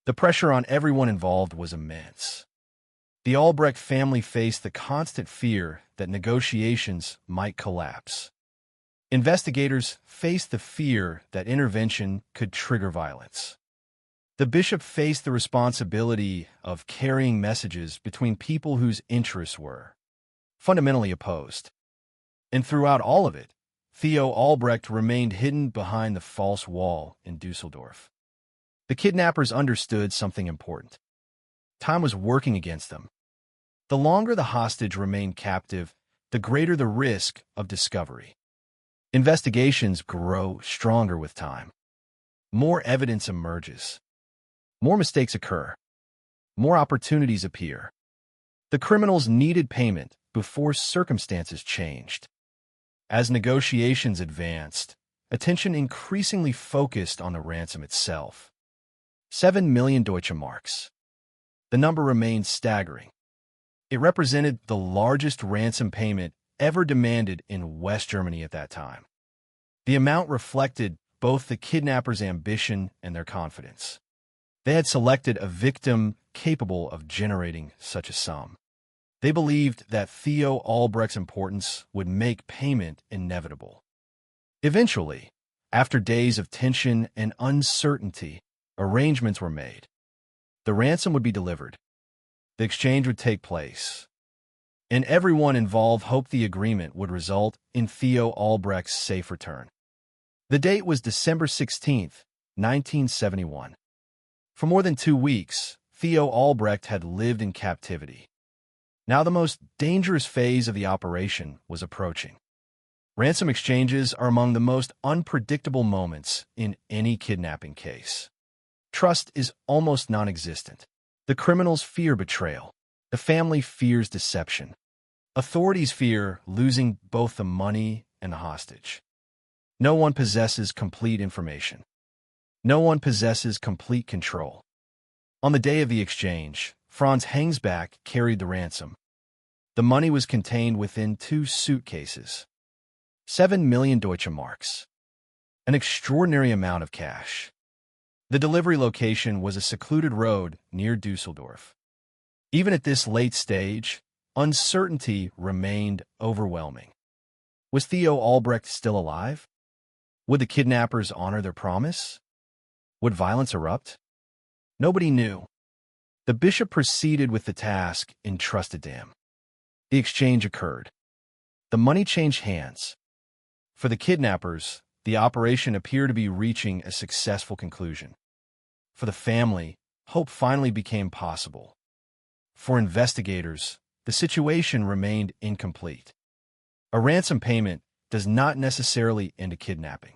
The pressure on everyone involved was immense. The Albrecht family faced the constant fear that negotiations might collapse. Investigators faced the fear that intervention could trigger violence. The bishop faced the responsibility of carrying messages between people whose interests were fundamentally opposed. And throughout all of it, Theo Albrecht remained hidden behind the false wall in Dusseldorf. The kidnappers understood something important. Time was working against them. The longer the hostage remained captive, the greater the risk of discovery. Investigations grow stronger with time. More evidence emerges. More mistakes occur. More opportunities appear. The criminals needed payment before circumstances changed. As negotiations advanced, attention increasingly focused on the ransom itself. 7 million Deutsche Marks. The number remained staggering. It represented the largest ransom payment ever demanded in West Germany at that time. The amount reflected both the kidnappers' ambition and their confidence. They had selected a victim capable of generating such a sum. They believed that Theo Albrecht's importance would make payment inevitable. Eventually, after days of tension and uncertainty, arrangements were made. The ransom would be delivered. The exchange would take place. And everyone involved hoped the agreement would result in Theo Albrecht's safe return. The date was December 16, 1971. For more than 2 weeks, Theo Albrecht had lived in captivity. Now the most dangerous phase of the operation was approaching. Ransom exchanges are among the most unpredictable moments in any kidnapping case. Trust is almost non-existent. The criminals fear betrayal. The family fears deception. Authorities fear losing both the money and the hostage. No one possesses complete information. No one possesses complete control. On the day of the exchange, Franz Hengsbach carried the ransom. The money was contained within 2 suitcases. 7 million Deutsche Marks. An extraordinary amount of cash. The delivery location was a secluded road near Dusseldorf. Even at this late stage, uncertainty remained overwhelming. Was Theo Albrecht still alive? Would the kidnappers honor their promise? Would violence erupt? Nobody knew. The bishop proceeded with the task entrusted to him. The exchange occurred. The money changed hands. For the kidnappers, the operation appeared to be reaching a successful conclusion. For the family, hope finally became possible. For investigators, the situation remained incomplete. A ransom payment does not necessarily end a kidnapping.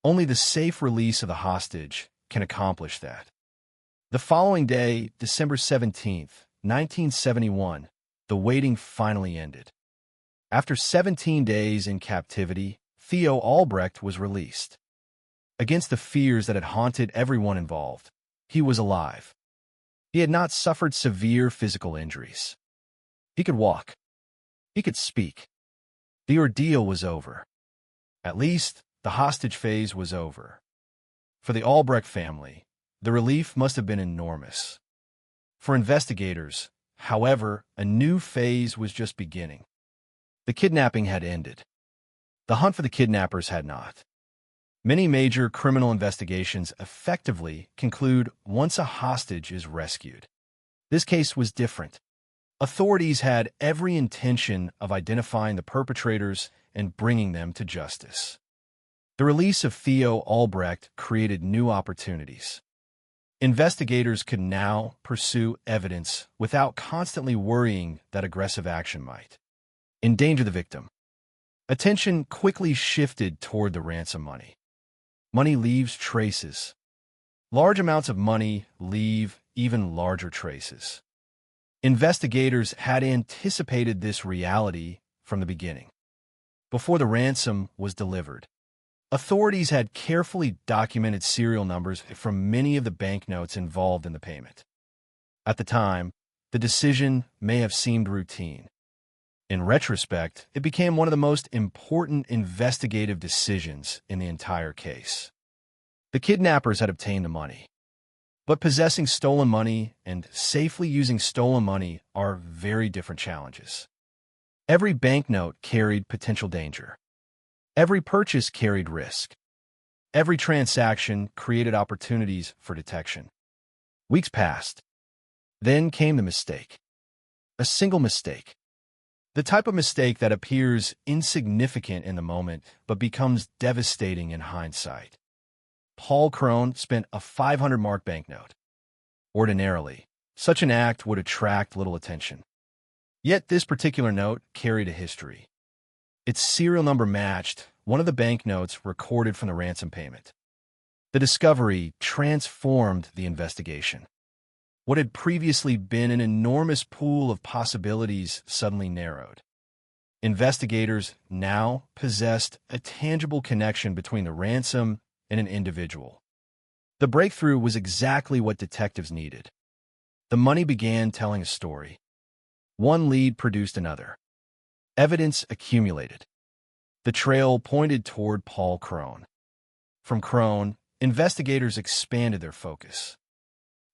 Only the safe release of the hostage can accomplish that. The following day, December 17, 1971, the waiting finally ended. After 17 days in captivity, Theo Albrecht was released. Against the fears that had haunted everyone involved, he was alive. He had not suffered severe physical injuries. He could walk. He could speak. The ordeal was over. At least, the hostage phase was over. For the Albrecht family, the relief must have been enormous. For investigators, however, a new phase was just beginning. The kidnapping had ended. The hunt for the kidnappers had not. Many major criminal investigations effectively conclude once a hostage is rescued. This case was different. Authorities had every intention of identifying the perpetrators and bringing them to justice. The release of Theo Albrecht created new opportunities. Investigators could now pursue evidence without constantly worrying that aggressive action might endanger the victim. Attention quickly shifted toward the ransom money. Money leaves traces. Large amounts of money leave even larger traces. Investigators had anticipated this reality from the beginning. Before the ransom was delivered, authorities had carefully documented serial numbers from many of the banknotes involved in the payment. At the time, the decision may have seemed routine. In retrospect, it became one of the most important investigative decisions in the entire case. The kidnappers had obtained the money. But possessing stolen money and safely using stolen money are very different challenges. Every banknote carried potential danger. Every purchase carried risk. Every transaction created opportunities for detection. Weeks passed. Then came the mistake. A single mistake. The type of mistake that appears insignificant in the moment but becomes devastating in hindsight. Paul Crone spent a 500-mark banknote. Ordinarily, such an act would attract little attention. Yet this particular note carried a history. Its serial number matched one of the banknotes recorded from the ransom payment. The discovery transformed the investigation. What had previously been an enormous pool of possibilities suddenly narrowed. Investigators now possessed a tangible connection between the ransom and an individual. The breakthrough was exactly what detectives needed. The money began telling a story. One lead produced another. Evidence accumulated. The trail pointed toward Paul Crone. From Crone, investigators expanded their focus.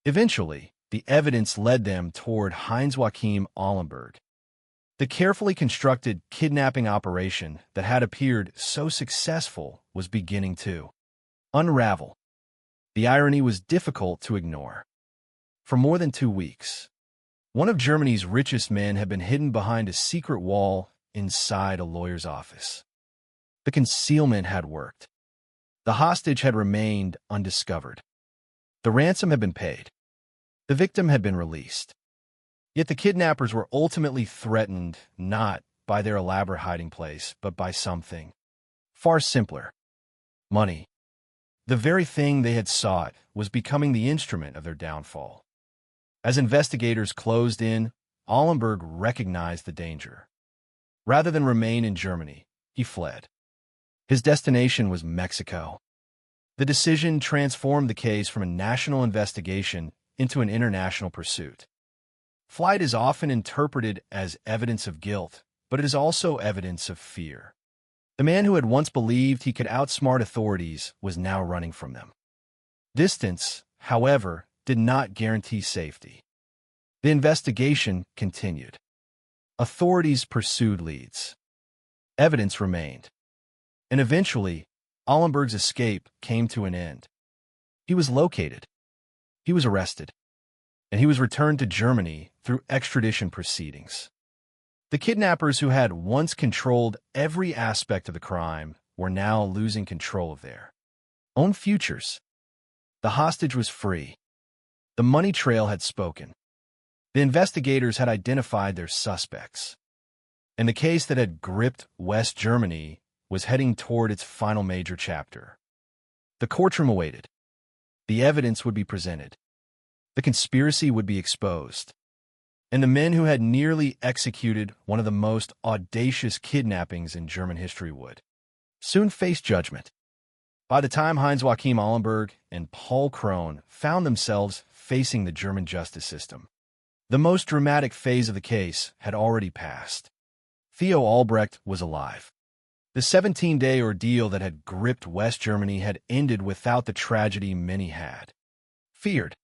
Eventually, the evidence led them toward Heinz Joachim Allenberg. The carefully constructed kidnapping operation that had appeared so successful was beginning to unravel. The irony was difficult to ignore. For more than 2 weeks, one of Germany's richest men had been hidden behind a secret wall inside a lawyer's office. The concealment had worked. The hostage had remained undiscovered. The ransom had been paid. The victim had been released. Yet the kidnappers were ultimately threatened not by their elaborate hiding place, but by something far simpler: money. The very thing they had sought was becoming the instrument of their downfall. As investigators closed in, Allenberg recognized the danger. Rather than remain in Germany, he fled. His destination was Mexico. The decision transformed the case from a national investigation into an international pursuit. Flight is often interpreted as evidence of guilt, but it is also evidence of fear. The man who had once believed he could outsmart authorities was now running from them. Distance, however, did not guarantee safety. The investigation continued. Authorities pursued leads. Evidence remained. And eventually, Allenberg's escape came to an end. He was located. He was arrested. And he was returned to Germany through extradition proceedings. The kidnappers who had once controlled every aspect of the crime were now losing control of their own futures. The hostage was free. The money trail had spoken. The investigators had identified their suspects. And the case that had gripped West Germany was heading toward its final major chapter. The courtroom awaited. The evidence would be presented. The conspiracy would be exposed. And the men who had nearly executed one of the most audacious kidnappings in German history would soon face judgment. By the time Heinz Joachim Allenberg and Paul Crone found themselves facing the German justice system, the most dramatic phase of the case had already passed. Theo Albrecht was alive. The 17-day ordeal that had gripped West Germany had ended without the tragedy many had feared.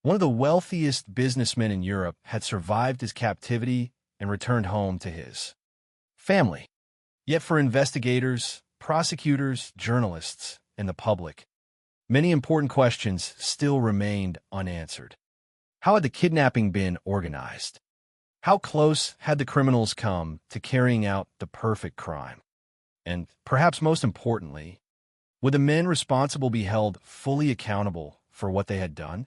One of the wealthiest businessmen in Europe had survived his captivity and returned home to his family. Yet for investigators, prosecutors, journalists, and the public, many important questions still remained unanswered. How had the kidnapping been organized? How close had the criminals come to carrying out the perfect crime? And perhaps most importantly, would the men responsible be held fully accountable for what they had done?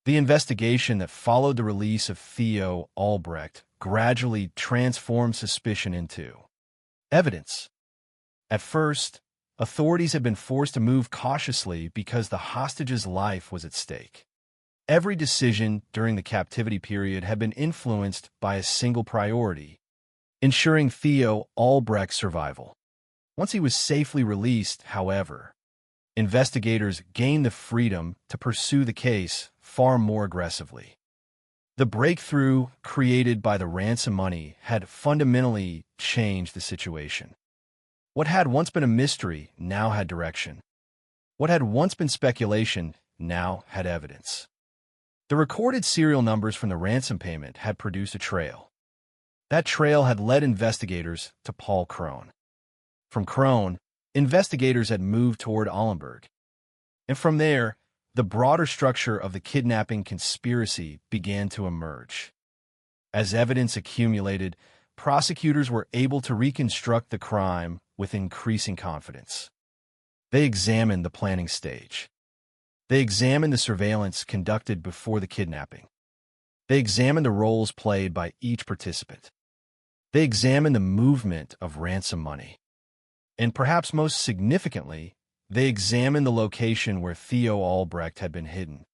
The investigation that followed the release of Theo Albrecht gradually transformed suspicion into evidence. At first, authorities had been forced to move cautiously because the hostage's life was at stake. Every decision during the captivity period had been influenced by a single priority: ensuring Theo Albrecht's survival. Once he was safely released, however, investigators gained the freedom to pursue the case far more aggressively. The breakthrough created by the ransom money had fundamentally changed the situation. What had once been a mystery now had direction. What had once been speculation now had evidence. The recorded serial numbers from the ransom payment had produced a trail. That trail had led investigators to Paul Krohn. From Krohn, investigators had moved toward Ollenburg. And from there, the broader structure of the kidnapping conspiracy began to emerge. As evidence accumulated, prosecutors were able to reconstruct the crime with increasing confidence. They examined the planning stage. They examined the surveillance conducted before the kidnapping. They examined the roles played by each participant. They examined the movement of ransom money. And perhaps most significantly, they examined the location where Theo Albrecht had been hidden.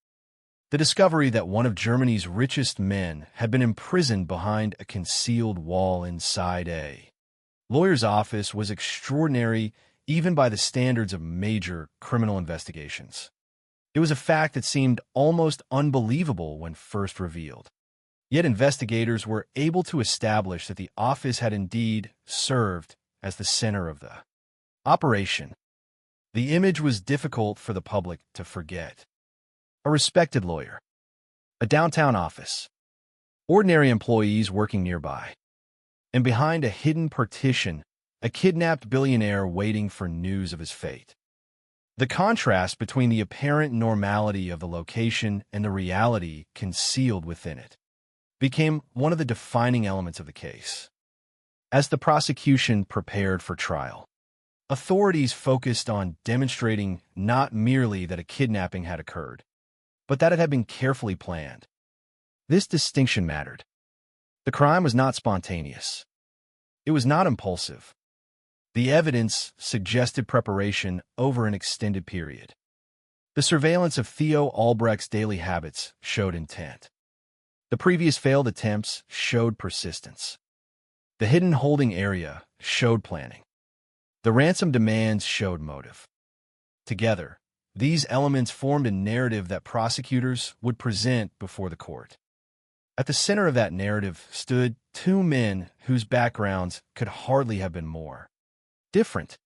The discovery that one of Germany's richest men had been imprisoned behind a concealed wall inside a lawyer's office was extraordinary even by the standards of major criminal investigations. It was a fact that seemed almost unbelievable when first revealed. Yet investigators were able to establish that the office had indeed served as the center of the operation. The image was difficult for the public to forget. A respected lawyer, a downtown office, ordinary employees working nearby, and behind a hidden partition, a kidnapped billionaire waiting for news of his fate. The contrast between the apparent normality of the location and the reality concealed within it became one of the defining elements of the case. As the prosecution prepared for trial, authorities focused on demonstrating not merely that a kidnapping had occurred, but that it had been carefully planned. This distinction mattered. The crime was not spontaneous. It was not impulsive. The evidence suggested preparation over an extended period. The surveillance of Theo Albrecht's daily habits showed intent. The previous failed attempts showed persistence. The hidden holding area showed planning. The ransom demands showed motive. Together, these elements formed a narrative that prosecutors would present before the court. At the center of that narrative stood two men whose backgrounds could hardly have been more different.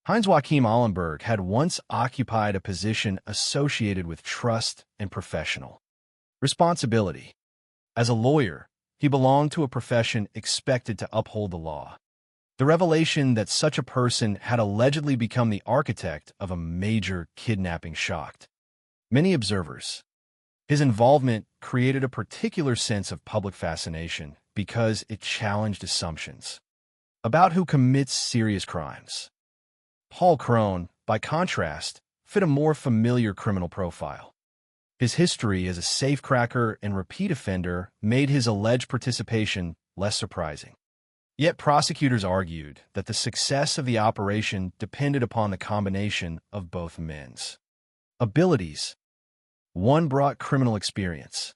Heinz Joachim Ollenburg had once occupied a position associated with trust and professional responsibility. As a lawyer, he belonged to a profession expected to uphold the law. The revelation that such a person had allegedly become the architect of a major kidnapping shocked many observers. His involvement created a particular sense of public fascination because it challenged assumptions about who commits serious crimes. Paul Krohn, by contrast, fit a more familiar criminal profile. His history as a safecracker and repeat offender made his alleged participation less surprising. Yet prosecutors argued that the success of the operation depended upon the combination of both men's abilities. One brought criminal experience.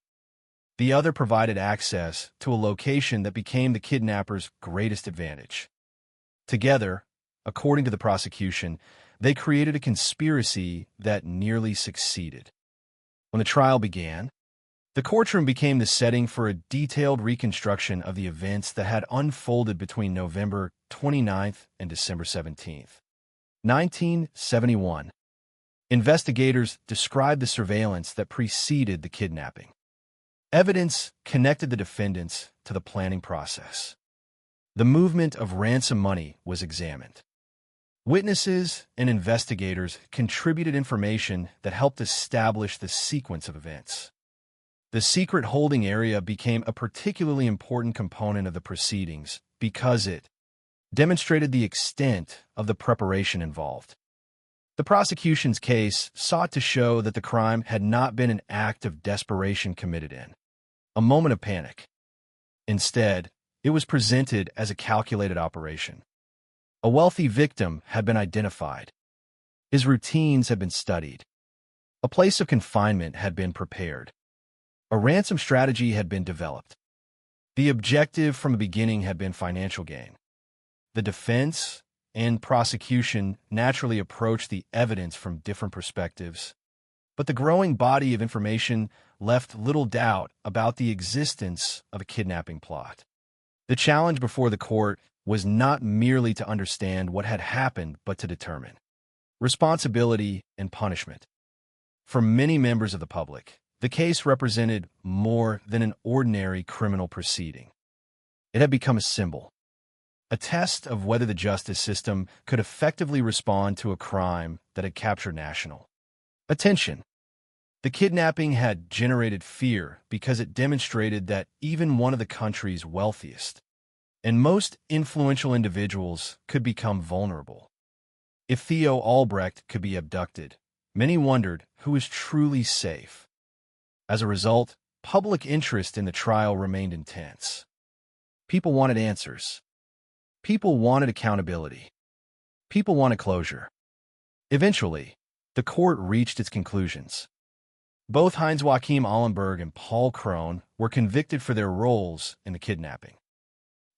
The other provided access to a location that became the kidnapper's greatest advantage. Together, according to the prosecution, they created a conspiracy that nearly succeeded. When the trial began, the courtroom became the setting for a detailed reconstruction of the events that had unfolded between November 29th and December 17th, 1971. Investigators described the surveillance that preceded the kidnapping. Evidence connected the defendants to the planning process. The movement of ransom money was examined. Witnesses and investigators contributed information that helped establish the sequence of events. The secret holding area became a particularly important component of the proceedings because it demonstrated the extent of the preparation involved. The prosecution's case sought to show that the crime had not been an act of desperation committed in a moment of panic. Instead, it was presented as a calculated operation. A wealthy victim had been identified. His routines had been studied. A place of confinement had been prepared. A ransom strategy had been developed. The objective from the beginning had been financial gain. The defense and prosecution naturally approached the evidence from different perspectives, but the growing body of information left little doubt about the existence of a kidnapping plot. The challenge before the court was not merely to understand what had happened, but to determine responsibility and punishment. For many members of the public, the case represented more than an ordinary criminal proceeding. It had become a symbol, a test of whether the justice system could effectively respond to a crime that had captured national attention. The kidnapping had generated fear because it demonstrated that even one of the country's wealthiest and most influential individuals could become vulnerable. If Theo Albrecht could be abducted, many wondered who was truly safe. As a result, public interest in the trial remained intense. People wanted answers. People wanted accountability. People wanted closure. Eventually, the court reached its conclusions. Both Heinz Joachim Allenberg and Paul Krohn were convicted for their roles in the kidnapping.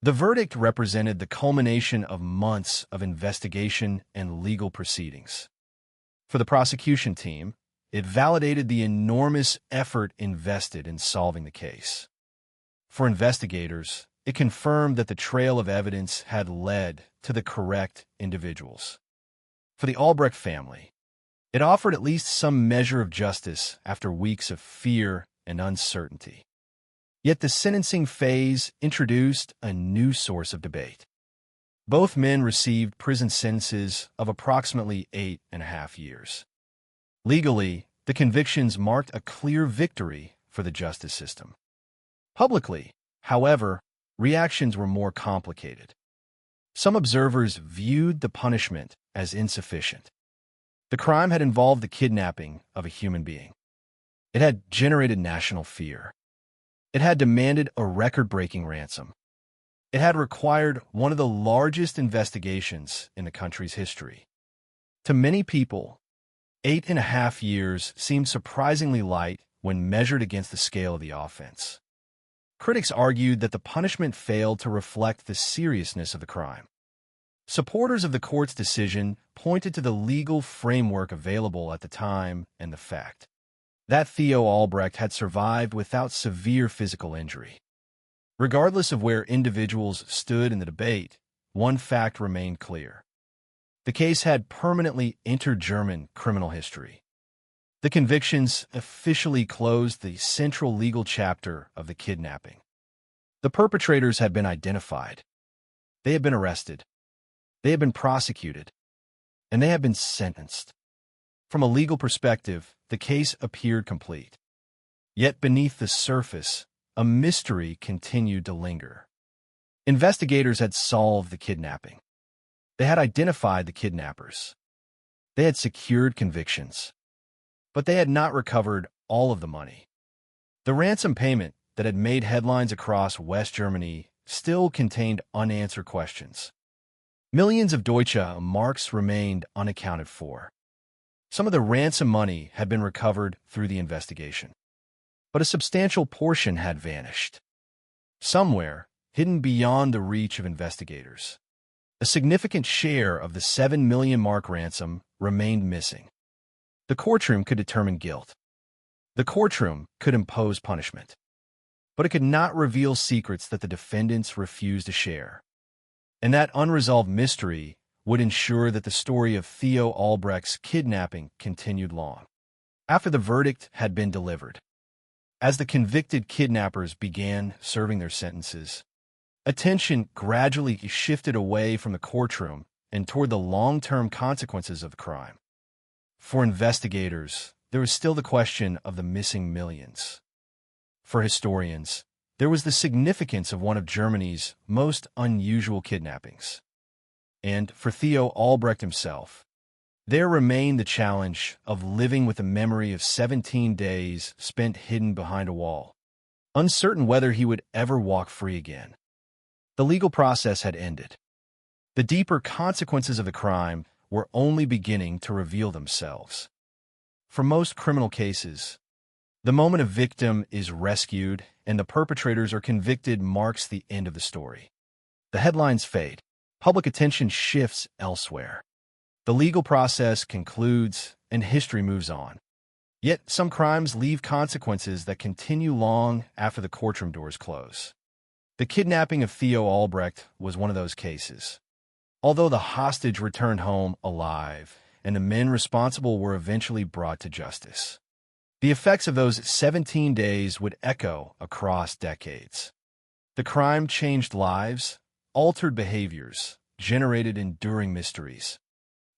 The verdict represented the culmination of months of investigation and legal proceedings. For the prosecution team, it validated the enormous effort invested in solving the case. For investigators, it confirmed that the trail of evidence had led to the correct individuals. For the Albrecht family, it offered at least some measure of justice after weeks of fear and uncertainty. Yet the sentencing phase introduced a new source of debate. Both men received prison sentences of approximately 8.5 years. Legally, the convictions marked a clear victory for the justice system. Publicly, however, reactions were more complicated. Some observers viewed the punishment as insufficient. The crime had involved the kidnapping of a human being. It had generated national fear. It had demanded a record-breaking ransom. It had required one of the largest investigations in the country's history. To many people, 8.5 years seemed surprisingly light when measured against the scale of the offense. Critics argued that the punishment failed to reflect the seriousness of the crime. Supporters of the court's decision pointed to the legal framework available at the time and the fact that Theo Albrecht had survived without severe physical injury. Regardless of where individuals stood in the debate, one fact remained clear. The case had permanently entered German criminal history. The convictions officially closed the central legal chapter of the kidnapping. The perpetrators had been identified. They had been arrested. They had been prosecuted. And they had been sentenced. From a legal perspective, the case appeared complete. Yet beneath the surface, a mystery continued to linger. Investigators had solved the kidnapping. They had identified the kidnappers. They had secured convictions. But they had not recovered all of the money. The ransom payment that had made headlines across West Germany still contained unanswered questions. Millions of Deutsche Marks remained unaccounted for. Some of the ransom money had been recovered through the investigation, but a substantial portion had vanished. Somewhere, hidden beyond the reach of investigators, a significant share of the 7 million mark ransom remained missing. The courtroom could determine guilt. The courtroom could impose punishment. But it could not reveal secrets that the defendants refused to share. And that unresolved mystery would ensure that the story of Theo Albrecht's kidnapping continued long. After the verdict had been delivered, as the convicted kidnappers began serving their sentences, attention gradually shifted away from the courtroom and toward the long-term consequences of the crime. For investigators, there was still the question of the missing millions. For historians, there was the significance of one of Germany's most unusual kidnappings. And for Theo Albrecht himself, There remained the challenge of living with the memory of 17 days spent hidden behind a wall, uncertain whether he would ever walk free again. The legal process had ended. The deeper consequences of the crime were only beginning to reveal themselves. For most criminal cases, the moment a victim is rescued and the perpetrators are convicted marks the end of the story. The headlines fade. Public attention shifts elsewhere. The legal process concludes and history moves on. Yet some crimes leave consequences that continue long after the courtroom doors close. The kidnapping of Theo Albrecht was one of those cases. Although the hostage returned home alive and the men responsible were eventually brought to justice, the effects of those 17 days would echo across decades. The crime changed lives, altered behaviors, generated enduring mysteries,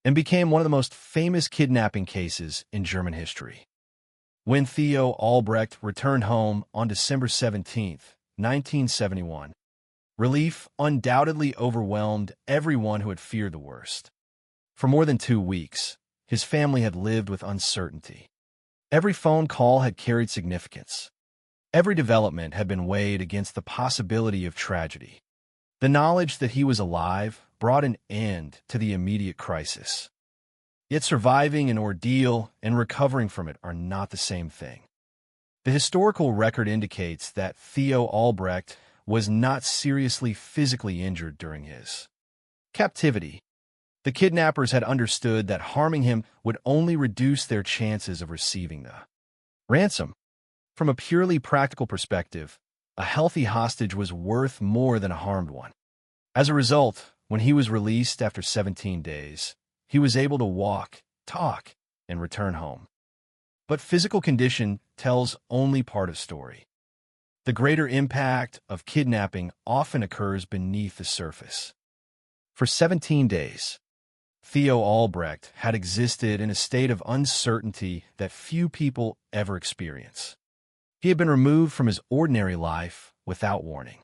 and became one of the most famous kidnapping cases in German history. When Theo Albrecht returned home on December 17, 1971, relief undoubtedly overwhelmed everyone who had feared the worst. For more than 2 weeks, his family had lived with uncertainty. Every phone call had carried significance. Every development had been weighed against the possibility of tragedy. The knowledge that he was alive brought an end to the immediate crisis. Yet surviving an ordeal and recovering from it are not the same thing. The historical record indicates that Theo Albrecht was not seriously physically injured during his captivity. The kidnappers had understood that harming him would only reduce their chances of receiving the ransom. From a purely practical perspective, a healthy hostage was worth more than a harmed one. As a result, when he was released after 17 days, he was able to walk, talk, and return home. But physical condition tells only part of the story. The greater impact of kidnapping often occurs beneath the surface. For 17 days, Theo Albrecht had existed in a state of uncertainty that few people ever experience. He had been removed from his ordinary life without warning.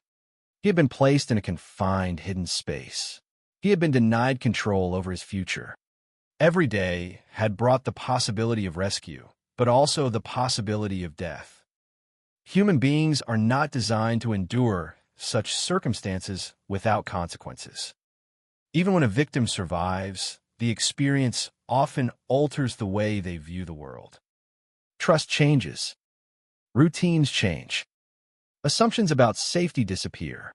He had been placed in a confined, hidden space. He had been denied control over his future. Every day had brought the possibility of rescue, but also the possibility of death. Human beings are not designed to endure such circumstances without consequences. Even when a victim survives, the experience often alters the way they view the world. Trust changes. Routines change. Assumptions about safety disappear.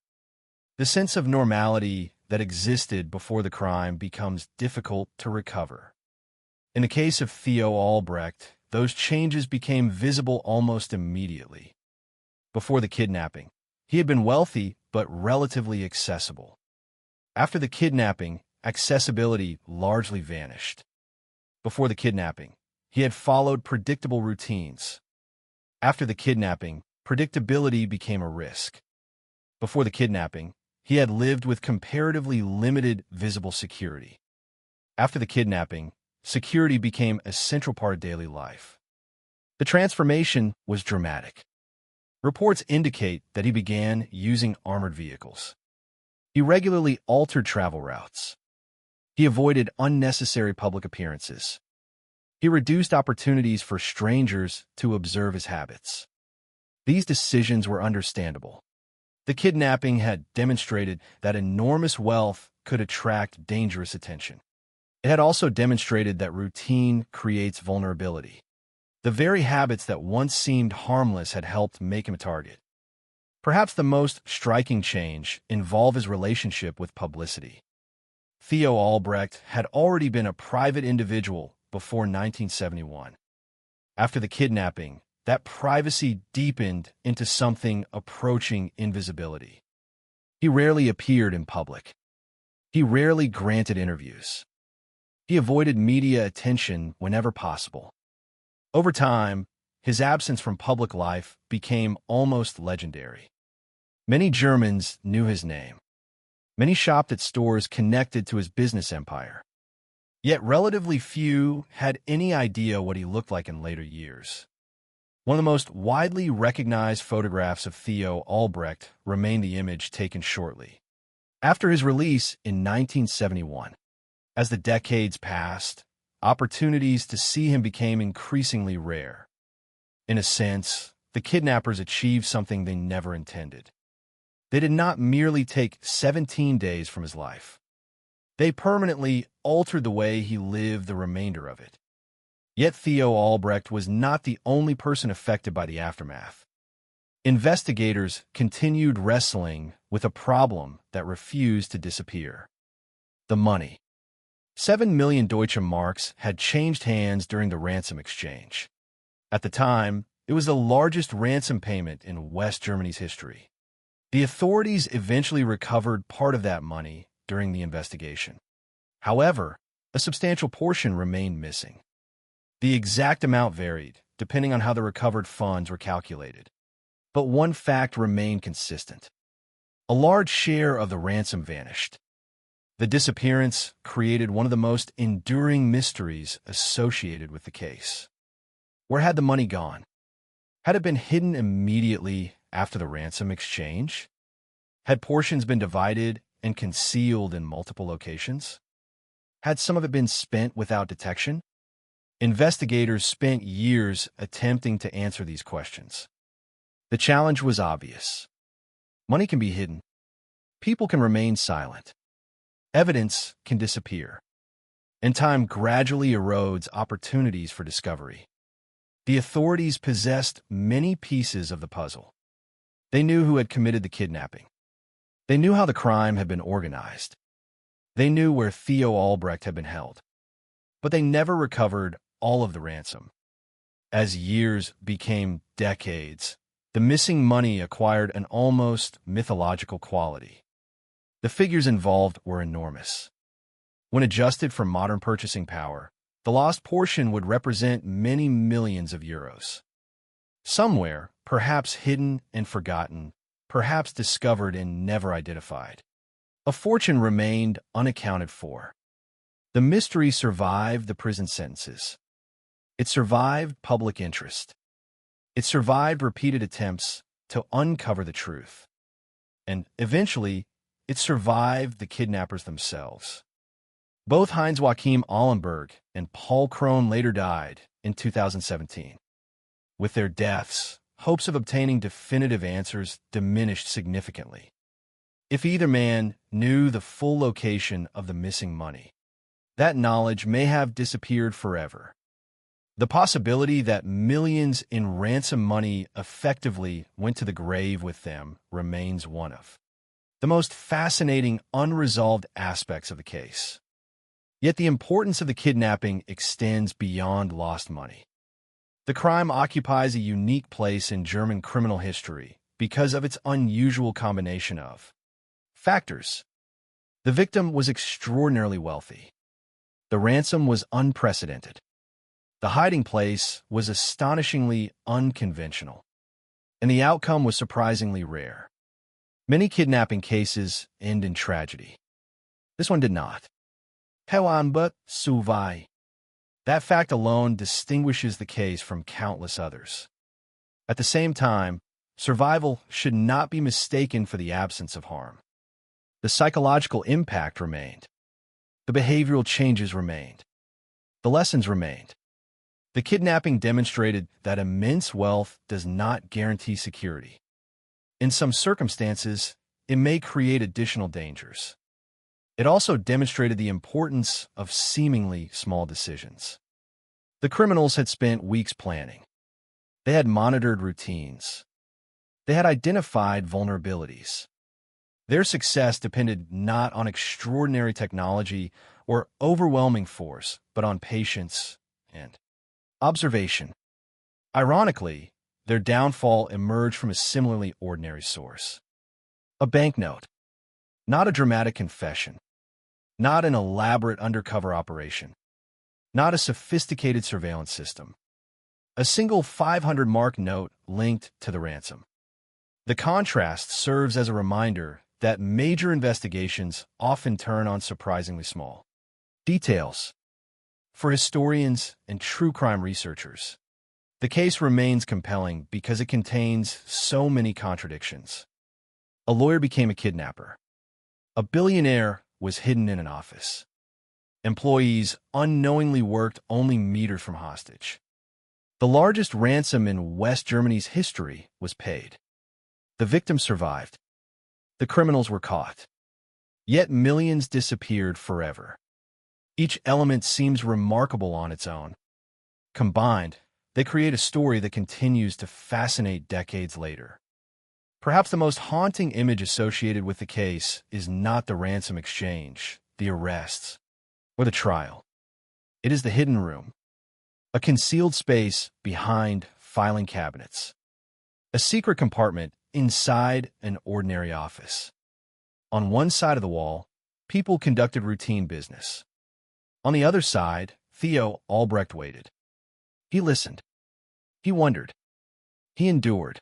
The sense of normality that existed before the crime becomes difficult to recover. In the case of Theo Albrecht, those changes became visible almost immediately. Before the kidnapping, he had been wealthy but relatively accessible. After the kidnapping, accessibility largely vanished. Before the kidnapping, he had followed predictable routines. After the kidnapping, predictability became a risk. Before the kidnapping, he had lived with comparatively limited visible security. After the kidnapping, security became a central part of daily life. The transformation was dramatic. Reports indicate that he began using armored vehicles. He regularly altered travel routes. He avoided unnecessary public appearances. He reduced opportunities for strangers to observe his habits. These decisions were understandable. The kidnapping had demonstrated that enormous wealth could attract dangerous attention. It had also demonstrated that routine creates vulnerability. The very habits that once seemed harmless had helped make him a target. Perhaps the most striking change involved his relationship with publicity. Theo Albrecht had already been a private individual before 1971. After the kidnapping, that privacy deepened into something approaching invisibility. He rarely appeared in public. He rarely granted interviews. He avoided media attention whenever possible. Over time, his absence from public life became almost legendary. Many Germans knew his name. Many shopped at stores connected to his business empire. Yet relatively few had any idea what he looked like in later years. One of the most widely recognized photographs of Theo Albrecht remained the image taken shortly after his release in 1971. As the decades passed, opportunities to see him became increasingly rare. In a sense, the kidnappers achieved something they never intended. They did not merely take 17 days from his life. They permanently altered the way he lived the remainder of it. Yet Theo Albrecht was not the only person affected by the aftermath. Investigators continued wrestling with a problem that refused to disappear: the money. 7 million Deutsche Marks had changed hands during the ransom exchange. At the time, it was the largest ransom payment in West Germany's history. The authorities eventually recovered part of that money during the investigation. However, a substantial portion remained missing. The exact amount varied, depending on how the recovered funds were calculated. But one fact remained consistent: a large share of the ransom vanished. The disappearance created one of the most enduring mysteries associated with the case. Where had the money gone? Had it been hidden immediately after the ransom exchange? Had portions been divided and concealed in multiple locations? Had some of it been spent without detection? Investigators spent years attempting to answer these questions. The challenge was obvious. Money can be hidden. People can remain silent. Evidence can disappear. And time gradually erodes opportunities for discovery. The authorities possessed many pieces of the puzzle. They knew who had committed the kidnapping. They knew how the crime had been organized. They knew where Theo Albrecht had been held. But they never recovered all of the ransom. As years became decades, the missing money acquired an almost mythological quality. The figures involved were enormous. When adjusted for modern purchasing power, the lost portion would represent many millions of euros. Somewhere, perhaps hidden and forgotten, perhaps discovered and never identified, a fortune remained unaccounted for. The mystery survived the prison sentences. It survived public interest. It survived repeated attempts to uncover the truth. And eventually, it survived the kidnappers themselves. Both Heinz Joachim Allenberg and Paul Krohn later died in 2017. With their deaths, hopes of obtaining definitive answers diminished significantly. If either man knew the full location of the missing money, that knowledge may have disappeared forever. The possibility that millions in ransom money effectively went to the grave with them remains one of the most fascinating unresolved aspects of the case. Yet the importance of the kidnapping extends beyond lost money. The crime occupies a unique place in German criminal history because of its unusual combination of factors. The victim was extraordinarily wealthy. The ransom was unprecedented. The hiding place was astonishingly unconventional. And the outcome was surprisingly rare. Many kidnapping cases end in tragedy. This one did not. But survive. That fact alone distinguishes the case from countless others. At the same time, survival should not be mistaken for the absence of harm. The psychological impact remained. The behavioral changes remained. The lessons remained. The kidnapping demonstrated that immense wealth does not guarantee security. In some circumstances, it may create additional dangers. It also demonstrated the importance of seemingly small decisions. The criminals had spent weeks planning. They had monitored routines. They had identified vulnerabilities. Their success depended not on extraordinary technology or overwhelming force, but on patience and observation. Ironically, their downfall emerged from a similarly ordinary source. A banknote. Not a dramatic confession. Not an elaborate undercover operation. Not a sophisticated surveillance system. A single 500-mark note linked to the ransom. The contrast serves as a reminder that major investigations often turn on surprisingly small details. For historians and true crime researchers, the case remains compelling because it contains so many contradictions. A lawyer became a kidnapper. A billionaire was hidden in an office. Employees unknowingly worked only meters from hostage. The largest ransom in West Germany's history was paid. The victims survived. The criminals were caught. Yet millions disappeared forever. Each element seems remarkable on its own. Combined, they create a story that continues to fascinate decades later. Perhaps the most haunting image associated with the case is not the ransom exchange, the arrests, or the trial. It is the hidden room, a concealed space behind filing cabinets, a secret compartment inside an ordinary office. On one side of the wall, people conducted routine business. On the other side, Theo Albrecht waited. He listened. He wondered. He endured.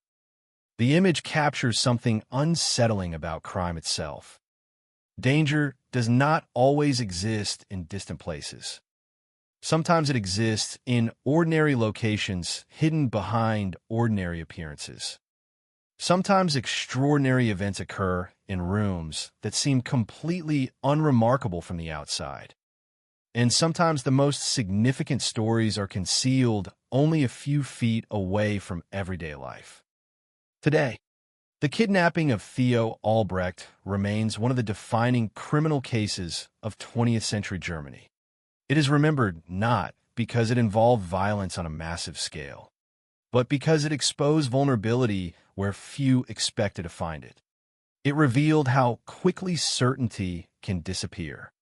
The image captures something unsettling about crime itself. Danger does not always exist in distant places. Sometimes it exists in ordinary locations hidden behind ordinary appearances. Sometimes extraordinary events occur in rooms that seem completely unremarkable from the outside. And sometimes the most significant stories are concealed only a few feet away from everyday life. Today, the kidnapping of Theo Albrecht remains one of the defining criminal cases of 20th century Germany. It is remembered not because it involved violence on a massive scale, but because it exposed vulnerability where few expected to find it. It revealed how quickly certainty can disappear.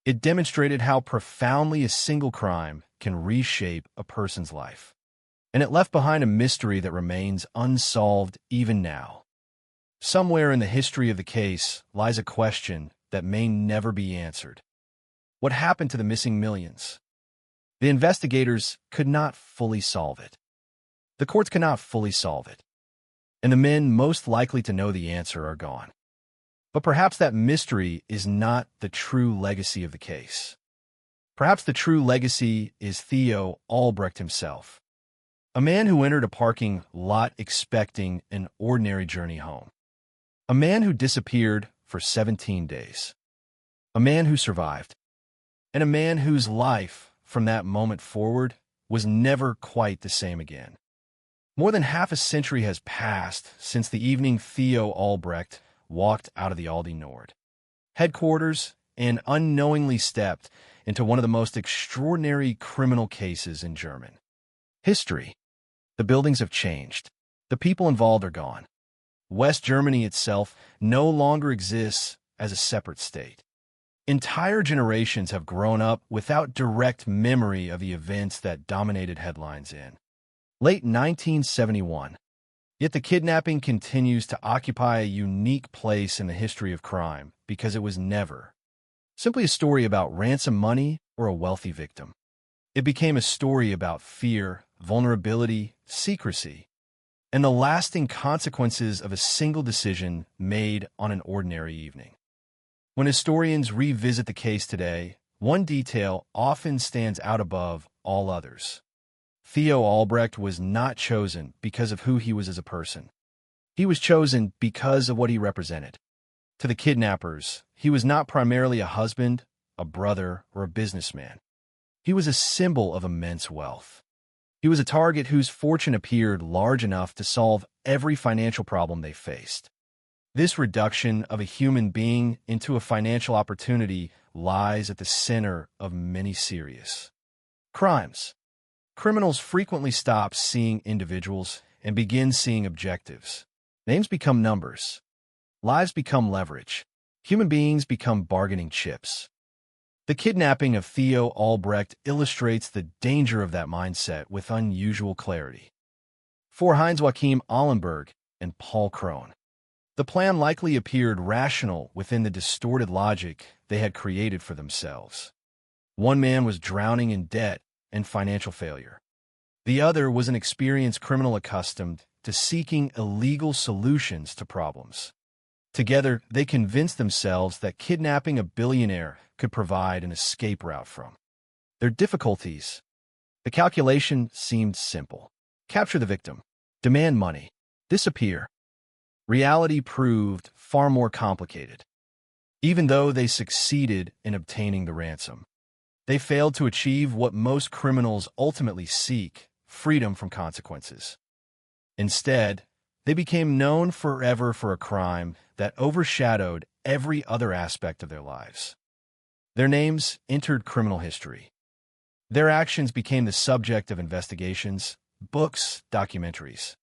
It demonstrated how profoundly a single crime can reshape a person's life. And it left behind a mystery that remains unsolved even now. Somewhere in the history of the case lies a question that may never be answered. What happened to the missing millions? The investigators could not fully solve it. The courts cannot fully solve it. And the men most likely to know the answer are gone. But perhaps that mystery is not the true legacy of the case. Perhaps the true legacy is Theo Albrecht himself, a man who entered a parking lot expecting an ordinary journey home. A man who disappeared for 17 days. A man who survived. And a man whose life, from that moment forward, was never quite the same again. More than half a century has passed since the evening Theo Albrecht walked out of the Aldi Nord headquarters and unknowingly stepped into one of the most extraordinary criminal cases in German history. The buildings have changed. The people involved are gone. West Germany itself no longer exists as a separate state. Entire generations have grown up without direct memory of the events that dominated headlines in late 1971. Yet the kidnapping continues to occupy a unique place in the history of crime because it was never simply a story about ransom money or a wealthy victim. It became a story about fear, vulnerability, secrecy, and the lasting consequences of a single decision made on an ordinary evening. When historians revisit the case today, one detail often stands out above all others. Theo Albrecht was not chosen because of who he was as a person. He was chosen because of what he represented. To the kidnappers, he was not primarily a husband, a brother, or a businessman. He was a symbol of immense wealth. He was a target whose fortune appeared large enough to solve every financial problem they faced. This reduction of a human being into a financial opportunity lies at the center of many serious crimes. Criminals frequently stop seeing individuals and begin seeing objectives. Names become numbers. Lives become leverage. Human beings become bargaining chips. The kidnapping of Theo Albrecht illustrates the danger of that mindset with unusual clarity. For Heinz Joachim Allenberg and Paul Krohn, the plan likely appeared rational within the distorted logic they had created for themselves. One man was drowning in debt and financial failure. The other was an experienced criminal accustomed to seeking illegal solutions to problems. Together, they convinced themselves that kidnapping a billionaire could provide an escape route from their difficulties. The calculation seemed simple. Capture the victim, demand money, disappear. Reality proved far more complicated. Even though they succeeded in obtaining the ransom, They failed to achieve what most criminals ultimately seek: freedom from consequences. Instead, they became known forever for a crime that overshadowed every other aspect of their lives. Their names entered criminal history. Their actions became the subject of investigations, books, documentaries,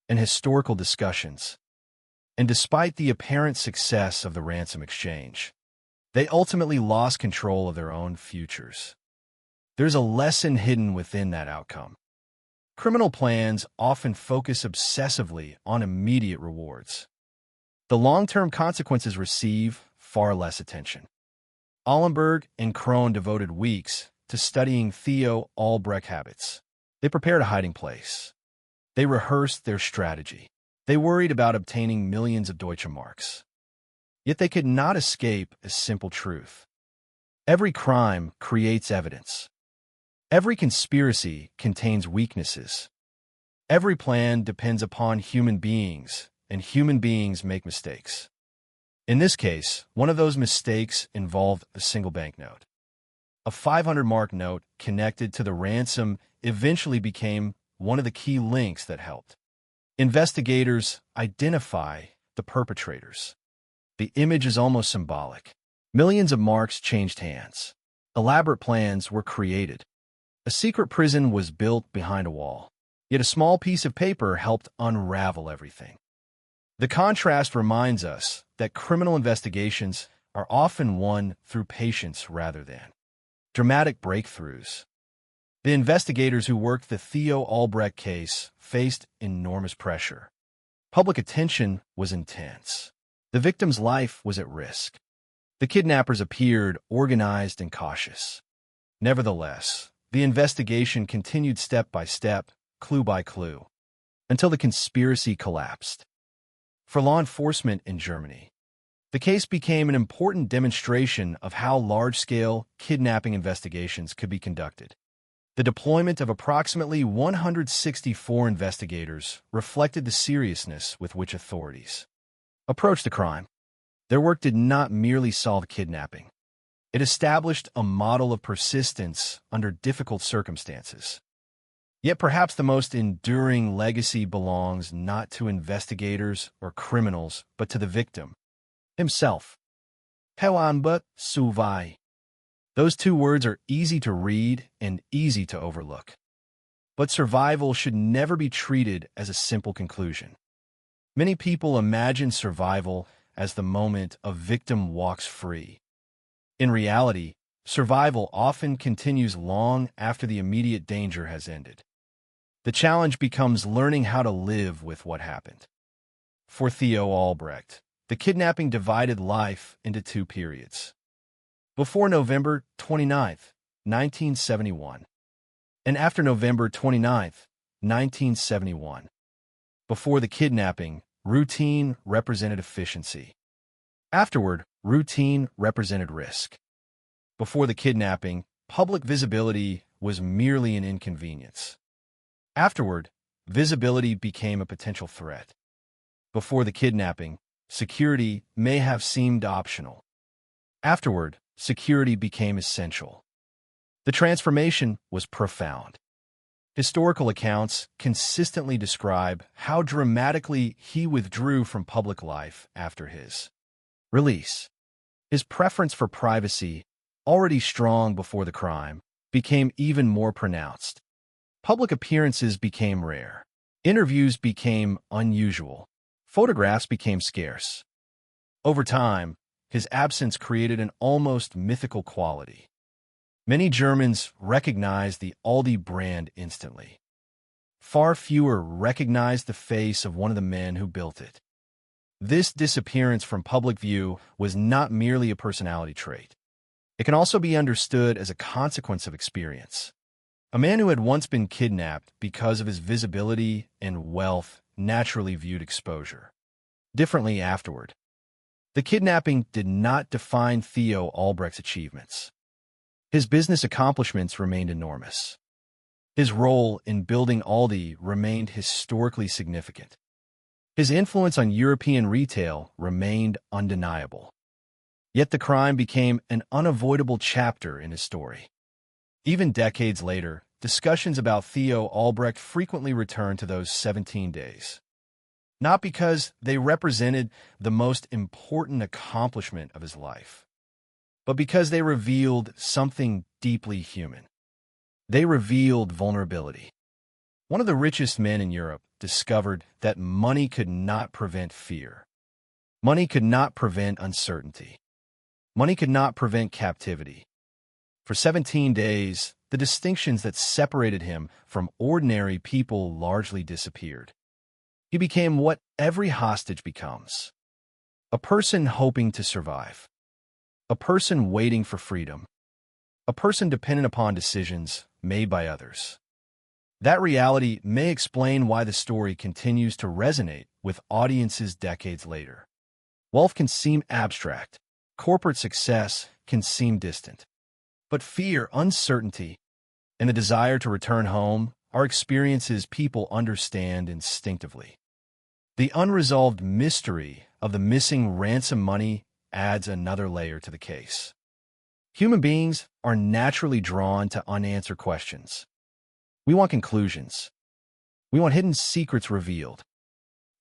and historical discussions. And despite the apparent success of the ransom exchange, they ultimately lost control of their own futures. There's a lesson hidden within that outcome. Criminal plans often focus obsessively on immediate rewards. The long-term consequences receive far less attention. Allenberg and Crone devoted weeks to studying Theo Albrecht habits. They prepared a hiding place. They rehearsed their strategy. They worried about obtaining millions of Deutsche Marks. Yet they could not escape a simple truth. Every crime creates evidence. Every conspiracy contains weaknesses. Every plan depends upon human beings, and human beings make mistakes. In this case, one of those mistakes involved a single banknote. A 500-mark note connected to the ransom eventually became one of the key links that helped investigators identify the perpetrators. The image is almost symbolic. Millions of marks changed hands. Elaborate plans were created. A secret prison was built behind a wall. Yet a small piece of paper helped unravel everything. The contrast reminds us that criminal investigations are often won through patience rather than dramatic breakthroughs. The investigators who worked the Theo Albrecht case faced enormous pressure. Public attention was intense. The victim's life was at risk. The kidnappers appeared organized and cautious. Nevertheless, the investigation continued step by step, clue by clue, until the conspiracy collapsed. For law enforcement in Germany, the case became an important demonstration of how large-scale kidnapping investigations could be conducted. The deployment of approximately 164 investigators reflected the seriousness with which authorities approached the crime. Their work did not merely solve kidnapping. It established a model of persistence under difficult circumstances. Yet perhaps the most enduring legacy belongs not to investigators or criminals, but to the victim himself. Helamba Suvai. Those two words are easy to read and easy to overlook. But survival should never be treated as a simple conclusion. Many people imagine survival as the moment a victim walks free. In reality, survival often continues long after the immediate danger has ended. The challenge becomes learning how to live with what happened. For Theo Albrecht, the kidnapping divided life into two periods. Before November 29, 1971, and after November 29, 1971. Before the kidnapping, routine represented efficiency. Afterward, routine represented risk. Before the kidnapping, public visibility was merely an inconvenience. Afterward, visibility became a potential threat. Before the kidnapping, security may have seemed optional. Afterward, security became essential. The transformation was profound. Historical accounts consistently describe how dramatically he withdrew from public life after his release. His preference for privacy, already strong before the crime, became even more pronounced. Public appearances became rare. Interviews became unusual. Photographs became scarce. Over time, his absence created an almost mythical quality. Many Germans recognized the Aldi brand instantly. Far fewer recognized the face of one of the men who built it. This disappearance from public view was not merely a personality trait. It can also be understood as a consequence of experience. A man who had once been kidnapped because of his visibility and wealth naturally viewed exposure differently afterward. The kidnapping did not define Theo Albrecht's achievements. His business accomplishments remained enormous. His role in building Aldi remained historically significant. His influence on European retail remained undeniable. Yet the crime became an unavoidable chapter in his story. Even decades later, discussions about Theo Albrecht frequently return to those 17 days. Not because they represented the most important accomplishment of his life, but because they revealed something deeply human. They revealed vulnerability. One of the richest men in Europe discovered that money could not prevent fear. Money could not prevent uncertainty. Money could not prevent captivity. For 17 days, the distinctions that separated him from ordinary people largely disappeared. He became what every hostage becomes: a person hoping to survive, a person waiting for freedom, a person dependent upon decisions made by others. That reality may explain why the story continues to resonate with audiences decades later. Wealth can seem abstract, corporate success can seem distant, but fear, uncertainty, and the desire to return home are experiences people understand instinctively. The unresolved mystery of the missing ransom money adds another layer to the case. Human beings are naturally drawn to unanswered questions. We want conclusions. We want hidden secrets revealed.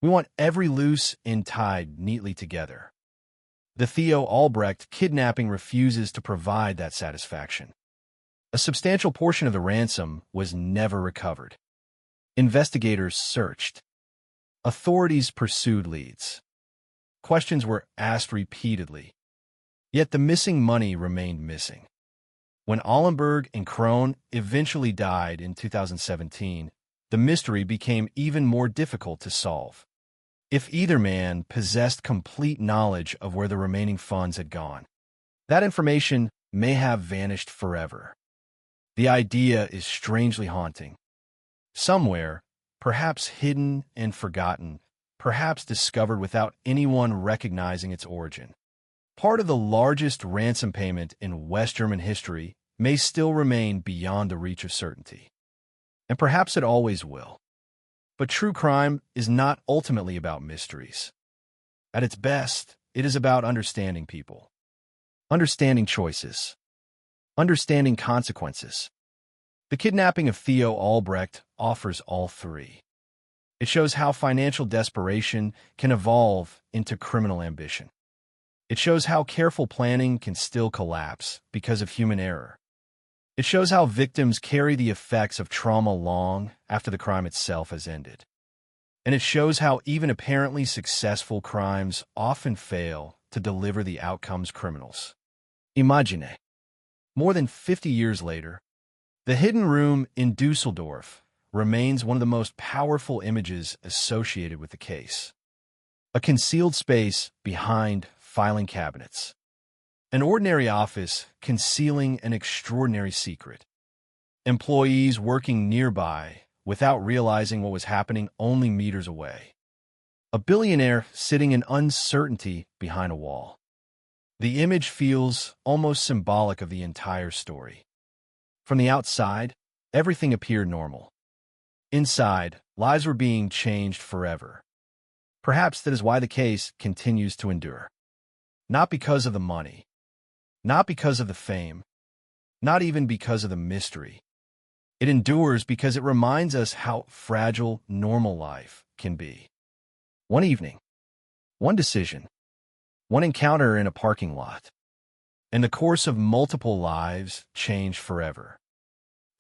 We want every loose end tied neatly together. The Theo Albrecht kidnapping refuses to provide that satisfaction. A substantial portion of the ransom was never recovered. Investigators searched. Authorities pursued leads. Questions were asked repeatedly. Yet the missing money remained missing. When Allenberg and Krohn eventually died in 2017, the mystery became even more difficult to solve. If either man possessed complete knowledge of where the remaining funds had gone, that information may have vanished forever. The idea is strangely haunting. Somewhere, perhaps hidden and forgotten, perhaps discovered without anyone recognizing its origin, part of the largest ransom payment in West German history may still remain beyond the reach of certainty. And perhaps it always will. But true crime is not ultimately about mysteries. At its best, it is about understanding people, understanding choices, understanding consequences. The kidnapping of Theo Albrecht offers all three. It shows how financial desperation can evolve into criminal ambition. It shows how careful planning can still collapse because of human error. It shows how victims carry the effects of trauma long after the crime itself has ended. And it shows how even apparently successful crimes often fail to deliver the outcomes criminals. Imagine, more than 50 years later, the hidden room in Dusseldorf remains one of the most powerful images associated with the case. A concealed space behind filing cabinets. An ordinary office concealing an extraordinary secret. Employees working nearby without realizing what was happening only meters away. A billionaire sitting in uncertainty behind a wall. The image feels almost symbolic of the entire story. From the outside, everything appeared normal. Inside, lives were being changed forever. Perhaps that is why the case continues to endure. Not because of the money, not because of the fame, not even because of the mystery. It endures because it reminds us how fragile normal life can be. One evening, one decision, one encounter in a parking lot, and the course of multiple lives changed forever.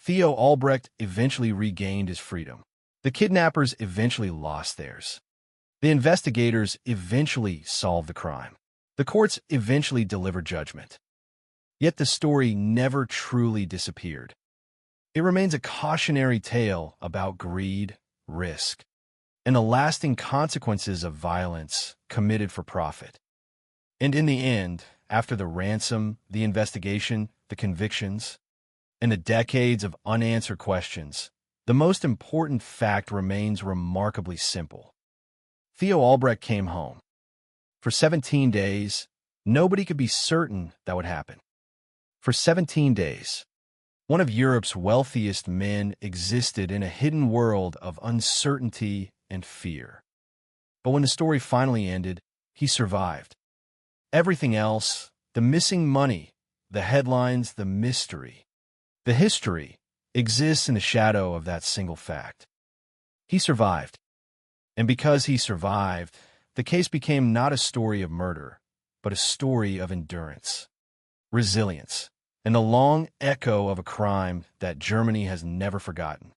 Theo Albrecht eventually regained his freedom. The kidnappers eventually lost theirs. The investigators eventually solved the crime. The courts eventually delivered judgment. Yet the story never truly disappeared. It remains a cautionary tale about greed, risk, and the lasting consequences of violence committed for profit. And in the end, after the ransom, the investigation, the convictions, and the decades of unanswered questions, the most important fact remains remarkably simple. Theo Albrecht came home. For 17 days, nobody could be certain that would happen. For 17 days, one of Europe's wealthiest men existed in a hidden world of uncertainty and fear. But when the story finally ended, he survived. Everything else, the missing money, the headlines, the mystery, The history exists in the shadow of that single fact. He survived. And because he survived, the case became not a story of murder, but a story of endurance, resilience, and the long echo of a crime that Germany has never forgotten.